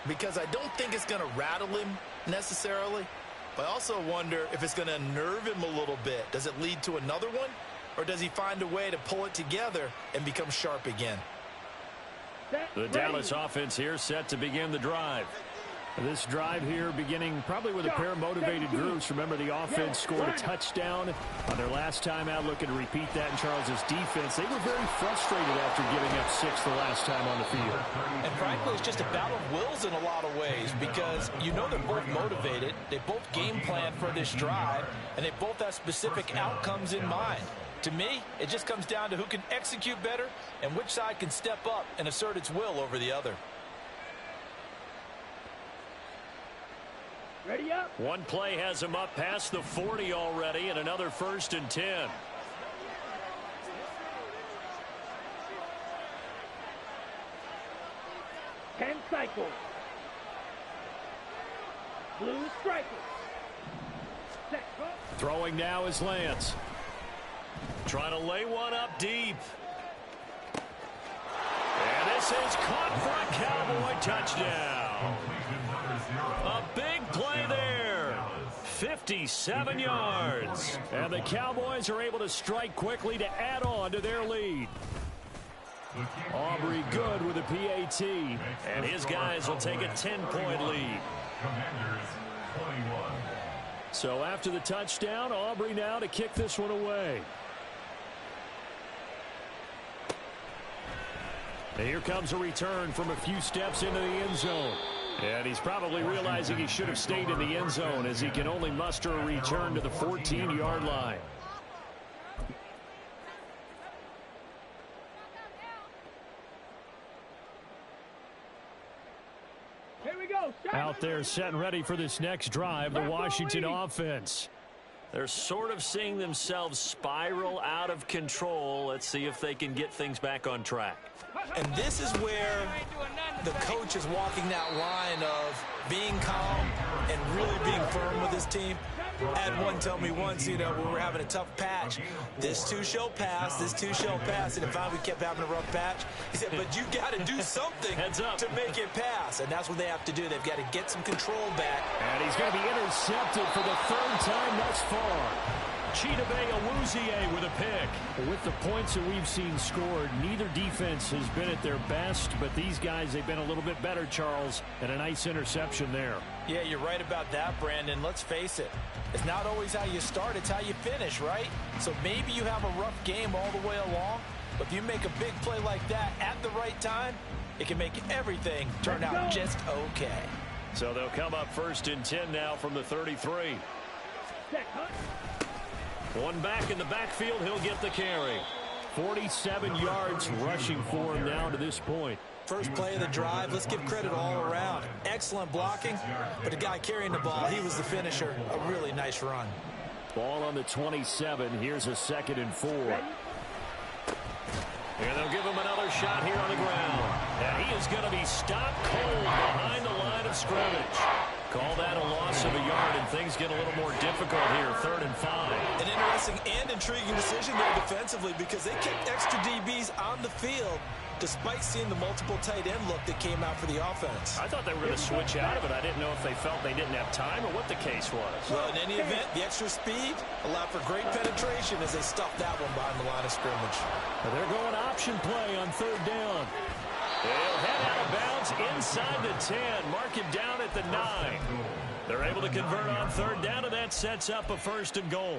because I don't think it's going to rattle him necessarily, but I also wonder if it's going to unnerve him a little bit. Does it lead to another one? Or does he find a way to pull it together and become sharp again? The Dallas offense here set to begin the drive. This drive here beginning probably with a pair of motivated groups. Remember, the offense scored a touchdown on their last time out, looking to repeat that in Charles's defense. They were very frustrated after giving up 6 the last time on the field. And frankly, it's just a battle of wills in a lot of ways because you know they're both motivated. They both game plan for this drive, and they both have specific outcomes in mind. To me, it just comes down to who can execute better and which side can step up and assert its will over the other. Ready up. One play has him up past the 40 already, and another 1st and 10. Ten cycles. Blue strikers. Set. Throwing now is Lance. Trying to lay one up deep. And this is caught for a Cowboy touchdown. A big play there. 57 yards. And the Cowboys are able to strike quickly to add on to their lead. Aubrey good with a PAT. And his guys will take a 10-point lead. So after the touchdown, Aubrey now to kick this one away. And here comes a return from a few steps into the end zone. And he's probably realizing he should have stayed in the end zone as he can only muster a return to the 14-yard line. Here we go. Out there set and ready for this next drive, the Washington offense. They're sort of seeing themselves spiral out of control. Let's see if they can get things back on track. And this is where the coach is walking that line of being calm and really being firm with his team. I had one tell me once, you know, when we were having a tough patch, this too shall pass, this too shall pass. And if we kept having a rough patch, he said, but you got to do something to make it pass. And that's what they have to do. They've got to get some control back. And he's going to be intercepted for the 3rd time thus far. Chidobe Awuzie with a pick. With the points that we've seen scored, neither defense has been at their best, but these guys, they've been a little bit better, Charles, and a nice interception there. Yeah, you're right about that, Brandon. Let's face it. It's not always how you start, it's how you finish, right? So maybe you have a rough game all the way along, but if you make a big play like that at the right time, it can make everything turn out just okay. So they'll come up 1st and 10 now from the 33. One back in the backfield, he'll get the carry. 47 yards rushing for him now to this point. First play of the drive, let's give credit all around. Excellent blocking, but the guy carrying the ball, he was the finisher. A really nice run. Ball on the 27. Here's a 2nd and 4. And they'll give him another shot here on the ground. And he is going to be stopped cold behind the line of scrimmage. Call that a loss of a yard, and things get a little more difficult here. 3rd and 5. An interesting and intriguing decision there defensively because they kept extra DBs on the field despite seeing the multiple tight end look that came out for the offense. I thought they were going to switch out of it. I didn't know if they felt they didn't have time or what the case was. Well, in any event, the extra speed allowed for great penetration as they stuffed that one behind the line of scrimmage. They're going option play on 3rd down. They'll head out of bounds inside the 10. Mark him down at the 9. They're able to convert on 3rd down, and that sets up a 1st and goal.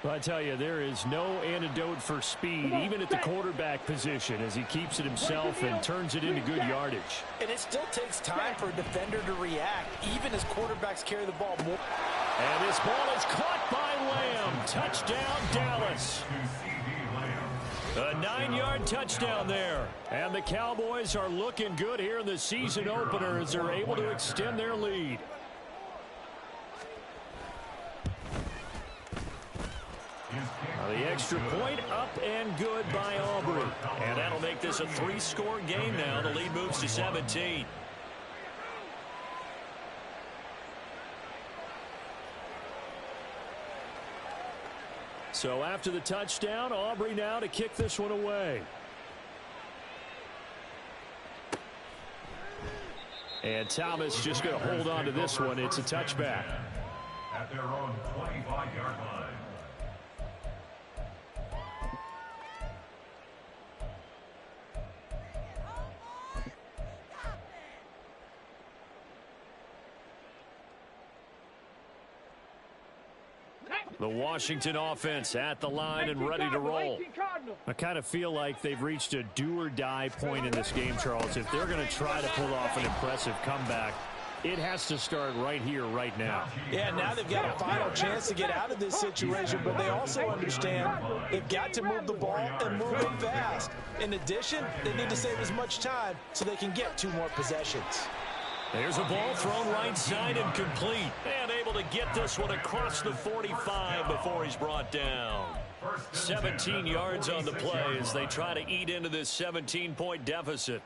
Well, I tell you, there is no antidote for speed, even at the quarterback position, as he keeps it himself and turns it into good yardage. And it still takes time for a defender to react, even as quarterbacks carry the ball more. And this ball is caught by Lamb. Touchdown, Dallas. A 9-yard touchdown there. And the Cowboys are looking good here in the season opener as they're able to extend their lead. The extra point up and good by Aubrey. And that'll make this a 3-score game now. The lead moves to 17. So after the touchdown, Aubrey now to kick this one away. And Thomas just going to hold on to this one. It's a touchback. At their own 25-yard line. The Washington offense at the line and ready to roll. I kind of feel like they've reached a do-or-die point in this game, Charles. If they're going to try to pull off an impressive comeback, it has to start right here, right now. Yeah, now they've got a final chance to get out of this situation, but they also understand they've got to move the ball and move it fast. In addition, they need to save as much time so they can get 2 more possessions. There's a ball thrown right side and complete. And able to get this one across the 45 before he's brought down. 17 yards on the play as they try to eat into this 17-point deficit.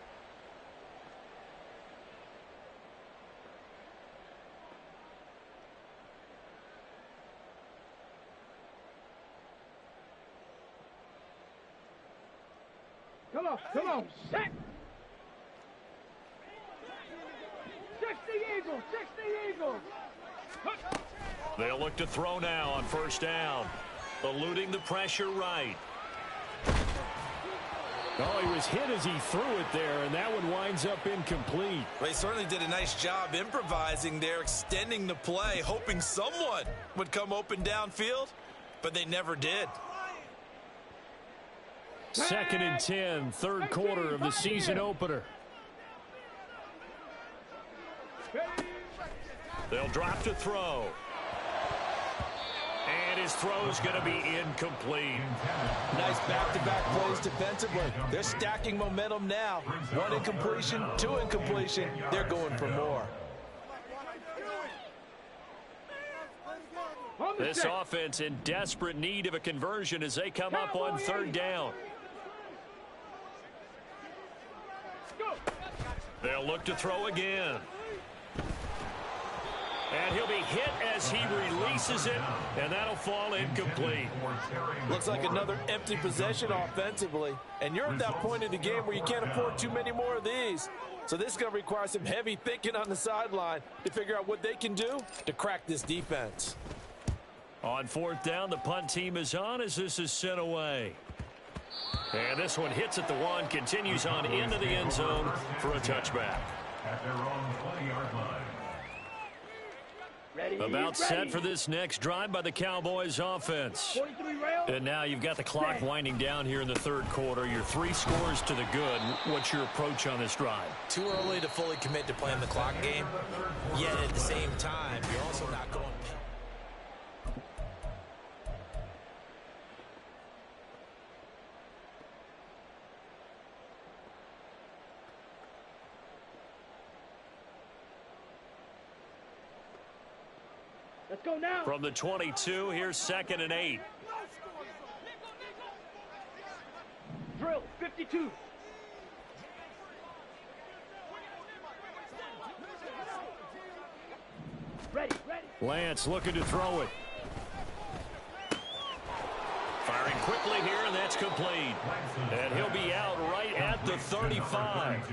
Come on, set! 60 Eagles, 60 Eagles! They'll look to throw now on first down. Eluding the pressure right. Oh, he was hit as he threw it there, and that one winds up incomplete. They certainly did a nice job improvising there, extending the play, hoping someone would come open downfield, but they never did. 2nd and 10, third quarter of the season opener. They'll drop to throw. And his throw's going to be incomplete. Nice back-to-back plays defensively. They're stacking momentum now. 1 incompletion, 2 incompletion. They're going for more. This offense in desperate need of a conversion as they come up on third down. They'll look to throw again. And he'll be hit as he releases it, and that'll fall incomplete. Looks like another empty possession offensively, and you're at that point in the game where you can't afford too many more of these. So this is going to require some heavy thinking on the sideline to figure out what they can do to crack this defense. On fourth down, the punt team is on as this is sent away. And this one hits at the 1, continues on into the end zone for a touchback. At their own 20-yard line. About set for this next drive by the Cowboys offense. And now you've got the clock winding down here in the third quarter. Your 3 scores to the good. What's your approach on this drive? Too early to fully commit to playing the clock game. Yet at the same time, you're also not going. Let's go now. From the 22, here's 2nd and 8. Drill, 52. Ready. Lance looking to throw it. Firing quickly here, and that's complete. And he'll be out right at the 35.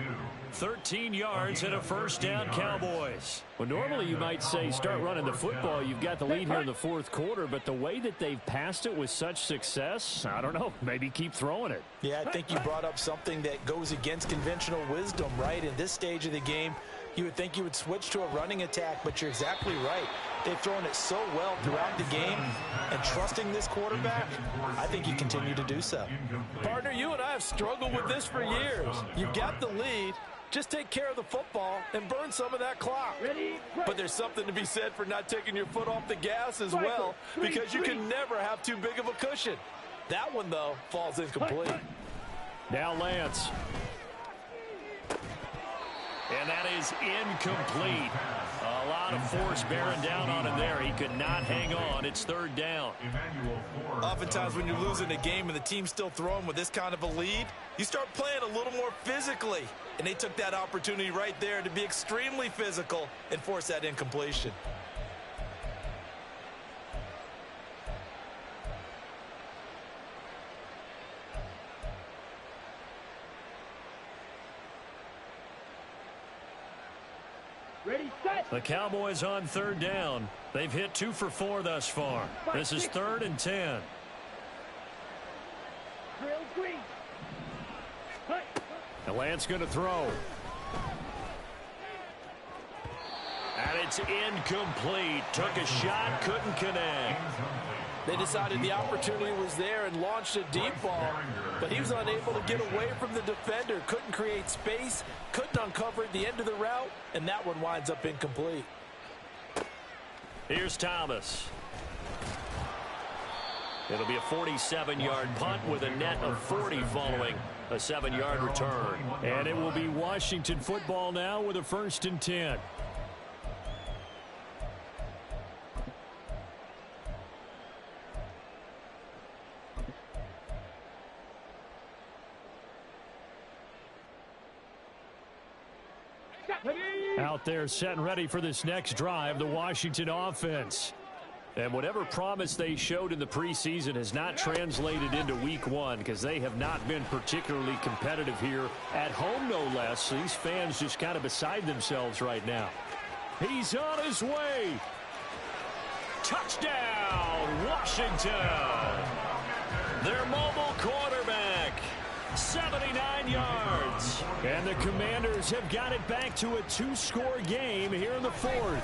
13 yards and a first down, Cowboys. Well, normally you might say start running the football. You've got the lead here in the fourth quarter, but the way that they've passed it with such success, I don't know, maybe keep throwing it. Yeah, I think you brought up something that goes against conventional wisdom, right? In this stage of the game, you would think you would switch to a running attack, but you're exactly right. They've thrown it so well throughout the game, and trusting this quarterback, I think you continue to do so. Partner, you and I have struggled with this for years. You've got the lead. Just take care of the football and burn some of that clock. But there's something to be said for not taking your foot off the gas as well, because you can never have too big of a cushion. That one, though, falls incomplete. Now Lance. And that is incomplete. A lot of force bearing down on him there. He could not hang on. It's third down. Oftentimes when you're losing a game and the team's still throwing with this kind of a lead, you start playing a little more physically. And they took that opportunity right there to be extremely physical and force that incompletion. Ready, set. The Cowboys on third down. They've hit 2 for 4 thus far. This is 3rd and 10. Drill green. And Lance going to throw. And it's incomplete. Took a shot, couldn't connect. They decided the opportunity was there and launched a deep ball, but he was unable to get away from the defender, couldn't create space, couldn't uncover at the end of the route, and that one winds up incomplete. Here's Thomas. It'll be a 47-yard punt with a net of 40 following a 7-yard return. And it will be Washington football now with a 1st and 10. Out there set and ready for this next drive, the Washington offense. And whatever promise they showed in the preseason has not translated into week 1 because they have not been particularly competitive here at home, no less. These fans just kind of beside themselves right now. He's on his way. Touchdown, Washington. Their mobile quarterback, 79 yards. And the Commanders have got it back to a 2-score game here in the 4th.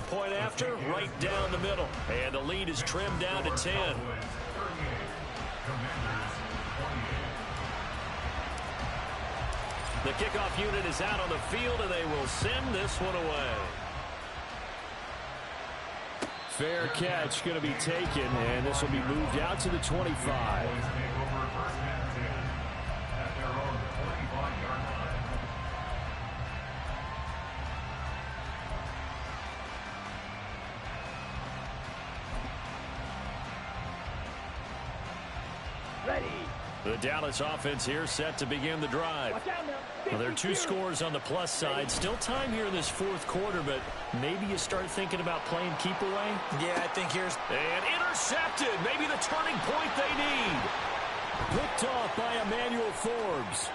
Point after, right down the middle. And the lead is trimmed down to 10. The kickoff unit is out on the field, and they will send this one away. Fair catch going to be taken, and this will be moved out to the 25. The Dallas offense here set to begin the drive. Well, there are 2 scores on the plus side. Still time here in this 4th quarter, but maybe you start thinking about playing keep away. Yeah, I think here's... And intercepted. Maybe the turning point they need. Picked off by Emmanuel Forbes.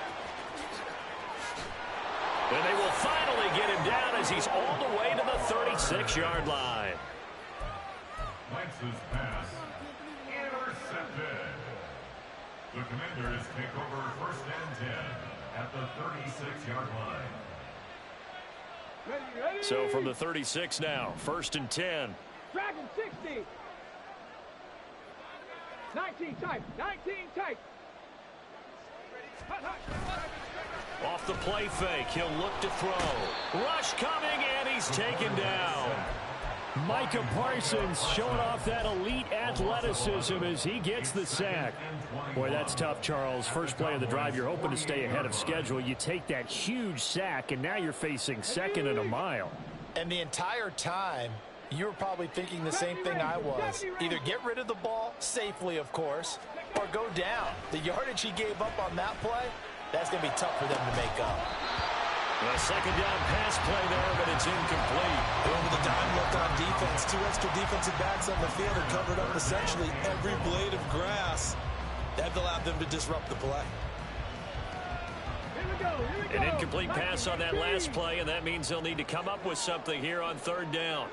And they will finally get him down as he's all the way to the 36-yard line. Lance's pass intercepted. The Commanders take over 1st and 10 at the 36-yard line. So from the 36 now, 1st and 10. Dragon 60. 19 tight. 19 tight. Off the play fake, he'll look to throw. Rush coming, and he's taken down. Micah Parsons showing off that elite athleticism as he gets the sack. Boy, that's tough, Charles. First play of the drive, you're hoping to stay ahead of schedule. You take that huge sack, and now you're facing 2nd and a mile. And the entire time, you were probably thinking the same thing I was. Either get rid of the ball, safely of course, or go down. The yardage he gave up on that play, that's going to be tough for them to make up. A 2nd down pass play there, but it's incomplete. Going with a dime look on defense. 2 extra defensive backs on the field and covered up essentially every blade of grass. That allowed them to disrupt the play. An incomplete pass on that last play, and that means they'll need to come up with something here on 3rd down.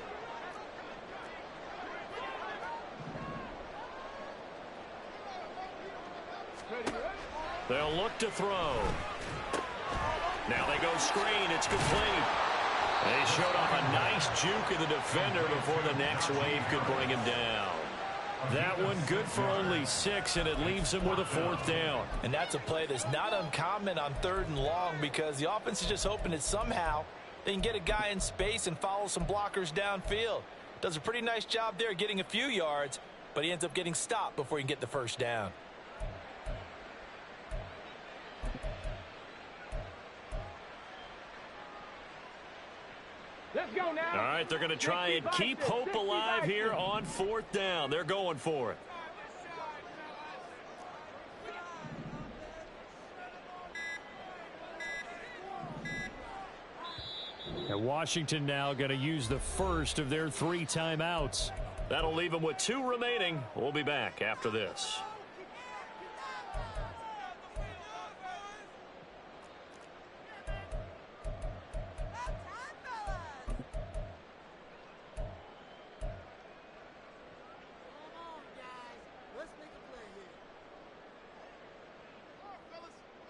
They'll look to throw. Now they go screen. It's complete. They showed off a nice juke of the defender before the next wave could bring him down. That one good for only 6, and it leaves him with a 4th down. And that's a play that's not uncommon on 3rd and long because the offense is just hoping that somehow they can get a guy in space and follow some blockers downfield. Does a pretty nice job there getting a few yards, but he ends up getting stopped before he can get the 1st down. Let's go now. All right, they're going to try and keep hope alive here on 4th down. They're going for it. And Washington now going to use the first of their 3 timeouts. That'll leave them with 2 remaining. We'll be back after this.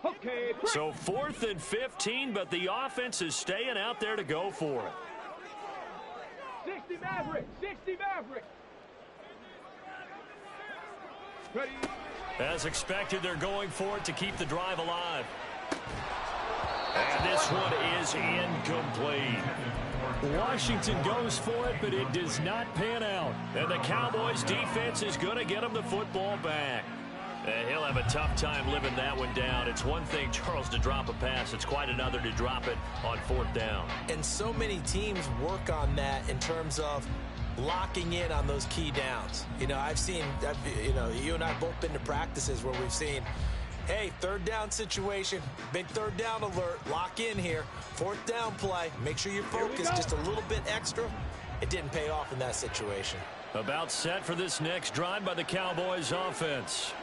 Okay. So 4th and 15, but the offense is staying out there to go for it. 60 Maverick. 60 Maverick. As expected, they're going for it to keep the drive alive. And this one is incomplete. Washington goes for it, but it does not pan out. And the Cowboys defense is going to get him the football back. He'll have a tough time living that one down. It's one thing, Charles, to drop a pass. It's quite another to drop it on 4th down. And so many teams work on that in terms of locking in on those key downs. You know, I've seen, you and I have both been to practices where we've seen, hey, 3rd down situation, big 3rd down alert, lock in here, 4th down play, make sure you're focused just a little bit extra. It didn't pay off in that situation. About set for this next drive by the Cowboys offense.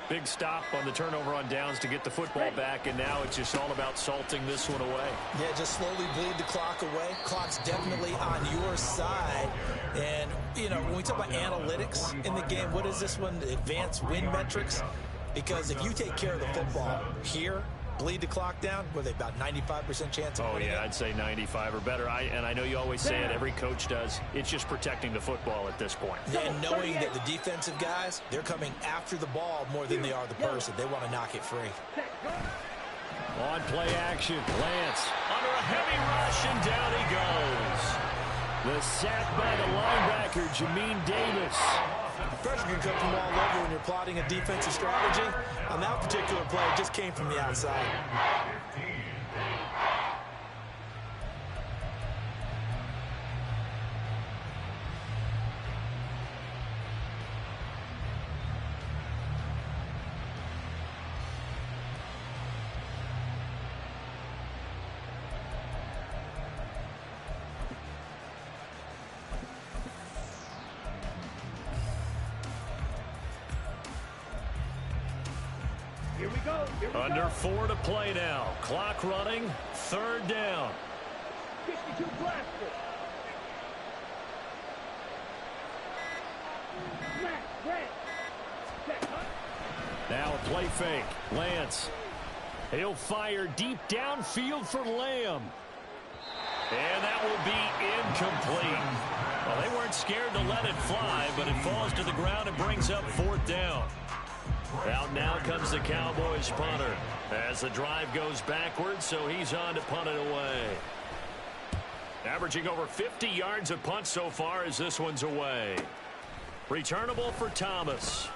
Big stop on the turnover on downs to get the football back, and now it's just all about salting this one away. Yeah, just slowly bleed the clock away. Clock's definitely on your side. And, you know, when we talk about analytics in the game, what is this one? Advanced win metrics? Because if you take care of the football here, bleed the clock down, were they about 95% chance of winning? Oh, yeah, I'd say 95 or better. And I know you always say it, every coach does. It's just protecting the football at this point. And knowing that the defensive guys, they're coming after the ball more than they are the person. They want to knock it free. On play action, Lance under a heavy rush, and down he goes. The sack by the linebacker, Jamin Davis. Pressure can come from all over when you're plotting a defensive strategy. On that particular play, it just came from the outside. Under 4 to play now. Clock running. 3rd down. 52 blaster. Smack, red. Now a play fake. Lance. He'll fire deep downfield for Lamb. And that will be incomplete. Well, they weren't scared to let it fly, but it falls to the ground and brings up 4th down. Out now comes the Cowboys punter as the drive goes backwards, so he's on to punt it away. Averaging over 50 yards a punt so far as this one's away. Returnable for Thomas.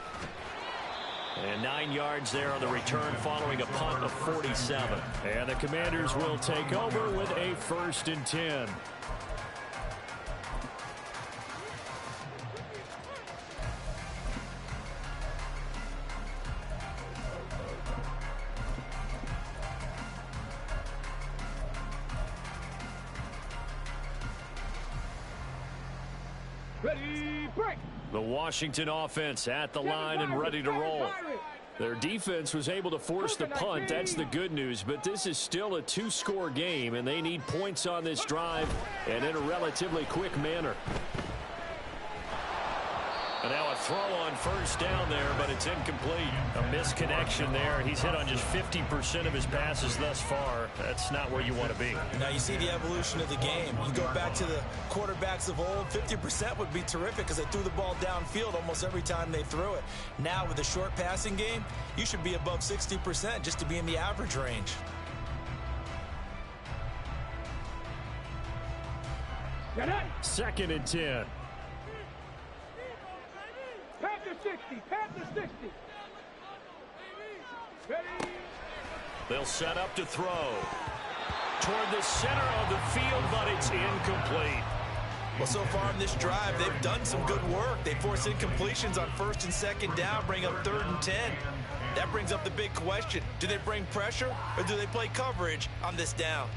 And 9 yards there on the return following a punt of 47. And the Commanders will take over with a 1st and 10. Ready, break. The Washington offense at the line and ready to roll. Their defense was able to force the punt. That's the good news, but this is still a 2-score game, and they need points on this drive and in a relatively quick manner. And now a throw on 1st down there, but it's incomplete. A misconnection there. He's hit on just 50% of his passes thus far. That's not where you want to be. Now you see the evolution of the game. You go back to the quarterbacks of old, 50% would be terrific because they threw the ball downfield almost every time they threw it. Now with the short passing game, you should be above 60% just to be in the average range. Get it. 2nd and 10. Panther 60. Panther 60. Ready. They'll set up to throw. Toward the center of the field, but it's incomplete. Well, so far in this drive, they've done some good work. They force incompletions on 1st and 2nd down, bring up 3rd and 10. That brings up the big question. Do they bring pressure or do they play coverage on this down?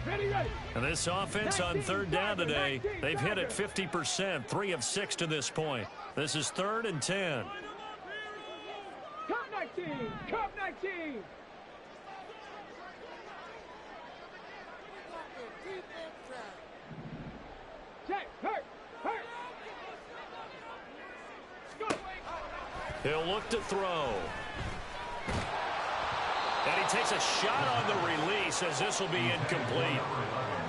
Ready, ready. And this offense on 3rd down today, they've hit it 50%, 3 of 6 to this point. This is 3rd and 10. Cup 19. Cup 19. Check. Hurt. Hurt. Go. He'll look to throw. And he takes a shot on the release as this will be incomplete.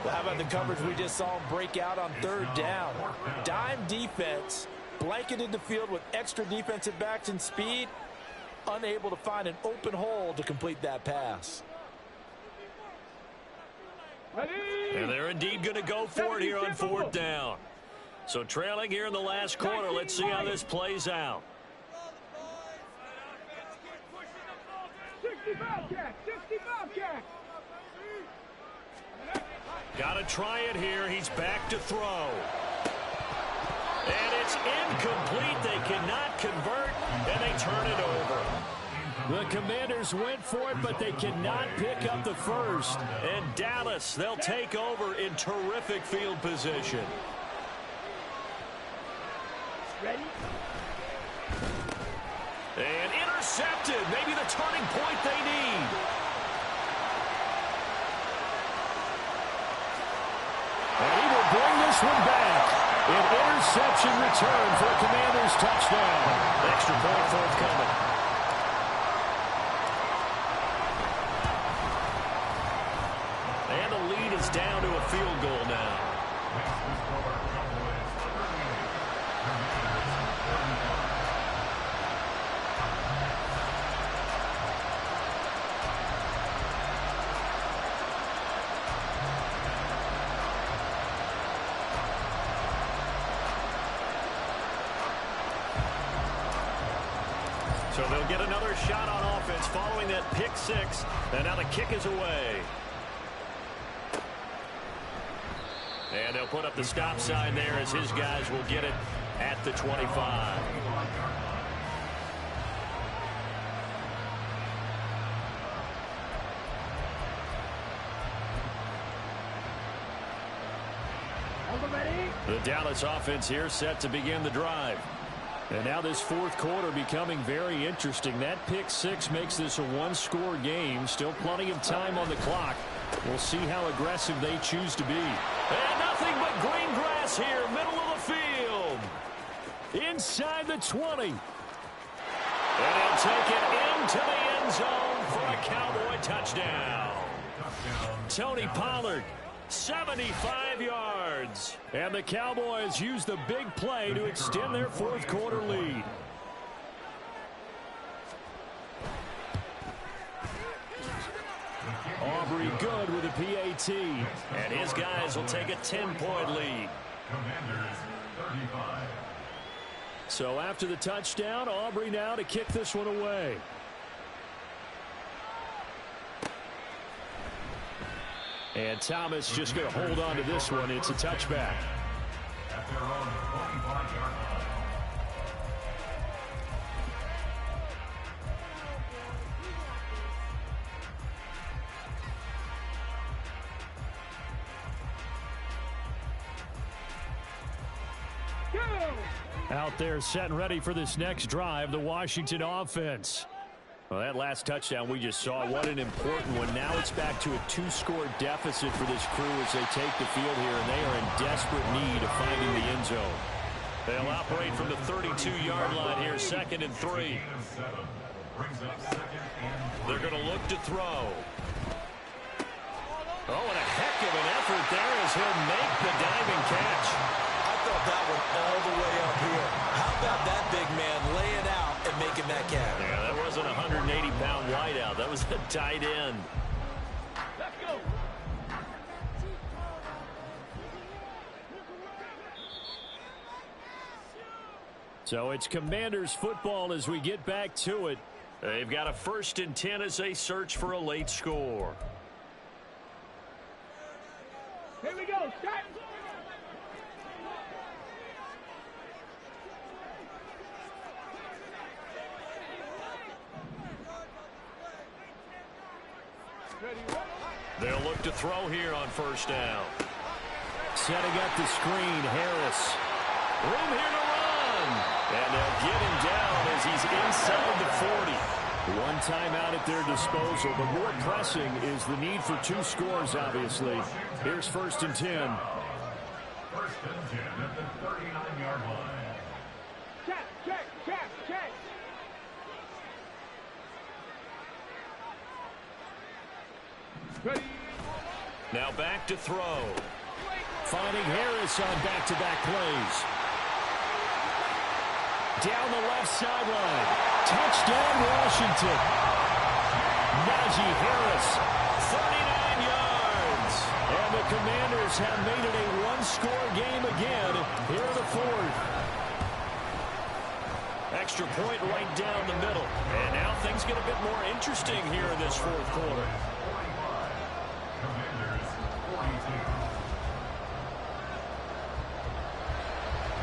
Well, how about the coverage we just saw him break out on 3rd down? Dime defense blanketed the field with extra defensive backs and speed, unable to find an open hole to complete that pass. And they're indeed going to go for it here on 4th down. So trailing here in the last quarter. Let's see how this plays out. 60 Bobcat, 60 Bobcat. Got to try it here. He's back to throw. And it's incomplete. They cannot convert, and they turn it over. The Commanders went for it, but they cannot pick up the first. And Dallas, they'll take over in terrific field position. Ready? And intercepted. Maybe the turning point they need. And he will bring this one back. An interception return for a Commanders touchdown. Extra point forthcoming. And the lead is down to a field goal now. So they'll get another shot on offense following that pick six. And now the kick is away. And they'll put up the stop sign there as his guys will get it at the 25. The Dallas offense here set to begin the drive. And now this 4th quarter becoming very interesting. That pick six makes this a one-score game. Still plenty of time on the clock. We'll see how aggressive they choose to be. And nothing but green grass here, middle of the field. Inside the 20. And he'll take it into the end zone for a Cowboy touchdown. Tony Pollard, 75 yards. And the Cowboys use the big play to extend their 4th quarter lead. Aubrey good with a PAT. And his guys will take a 10-point lead. Commanders 35. So after the touchdown, Aubrey now to kick this one away. And Thomas just going to hold on to this one. It's a touchback. At their own 25-yard line. Out there set and ready for this next drive, the Washington offense. Well, that last touchdown we just saw, what an important one. Now it's back to a 2-score deficit for this crew as they take the field here, and they are in desperate need of finding the end zone. They'll operate from the 32-yard line here, 2nd and 3. They're going to look to throw. Oh, and a heck of an effort there as he'll make the diving catch. I thought that one all the way up here. How about that big man laying out and making that catch? Yeah, that wasn't a 180-pound wideout. That was a tight end. Let's go. So it's Commanders football as we get back to it. They've got a 1st and 10 as they search for a late score. Here we go. Start. They'll look to throw here on 1st down. Setting up the screen, Harris. Room here to run. And they'll get him down as he's inside the 40. One timeout at their disposal, but more pressing is the need for 2 scores, obviously. Here's 1st and 10. 1st and 10 at the 39-yard line. Check, check, check, check. Ready. Now back to throw. Finding Harris on back-to-back plays. down the left sideline. Touchdown, Washington. Najee Harris, 39 yards. And the Commanders have made it a one-score game again here in the fourth. Extra point right down the middle. And now things get a bit more interesting here in this fourth quarter.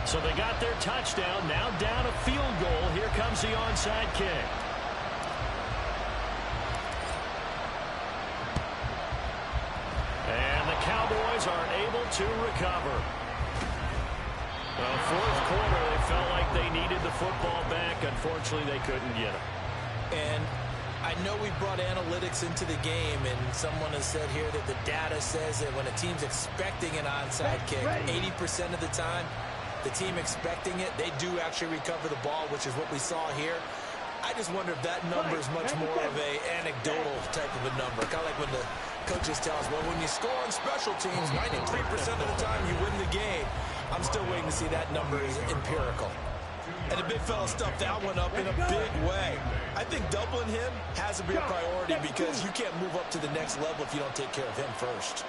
So they got their touchdown. Now down a field goal. Here comes the onside kick. And the Cowboys are able to recover. Well, fourth quarter, they felt like they needed the football back. Unfortunately, they couldn't get it. And I know we brought analytics into the game, and someone has said here that the data says that when a team's expecting an onside kick, 80% of the time, the team expecting it, they do actually recover the ball, which is what we saw here. I just wonder if that number is much more of a anecdotal type of a number. Kind of like when the coaches tell us, well, when you score on special teams, 93% of the time you win the game. I'm still waiting to see that number is empirical. And the big fella stuffed that one up in a big way. I think doubling him has to be a priority because you can't move up to the next level if you don't take care of him first.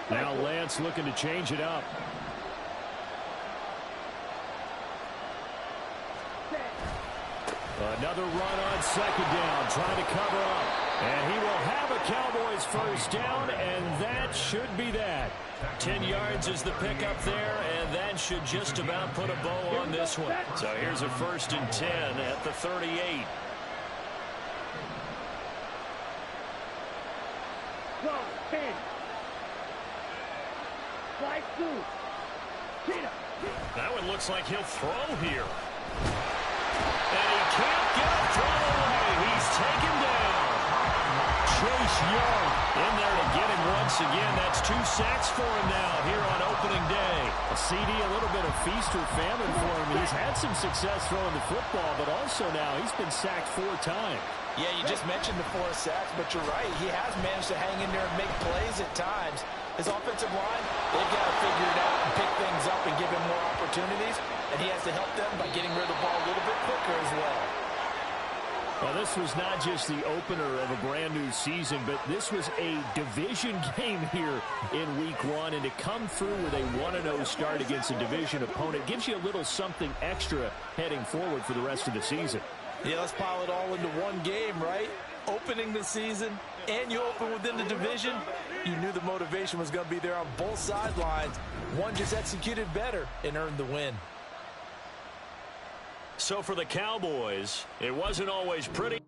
Now Lance looking to change it up. Another run on second down, trying to cover up. And he will have a Cowboys first down, and that should be that. 10 yards is the pickup there, and that should just about put a bow on this one. So here's a 1st and 10 at the 38. That one looks like he'll throw here. And he can't get a throw away. He's taken down. Chase Young in there to get him once again. That's 2 sacks for him now here on opening day. A CD, a little bit of feast or famine for him. He's had some success throwing the football, but also now he's been sacked 4 times. Yeah, you just mentioned the 4 sacks, but you're right. He has managed to hang in there and make plays at times. His offensive line, they've got to figure it out and pick things up and give him more opportunities, and he has to help them by getting rid of the ball a little bit quicker as well. Well, this was not just the opener of a brand-new season, but this was a division game here in Week 1, and to come through with a 1-0 start against a division opponent gives you a little something extra heading forward for the rest of the season. Yeah, let's pile it all into one game, right? Opening the season, and you open within the division. You knew the motivation was going to be there on both sidelines. One just executed better and earned the win. So for the Cowboys, it wasn't always pretty.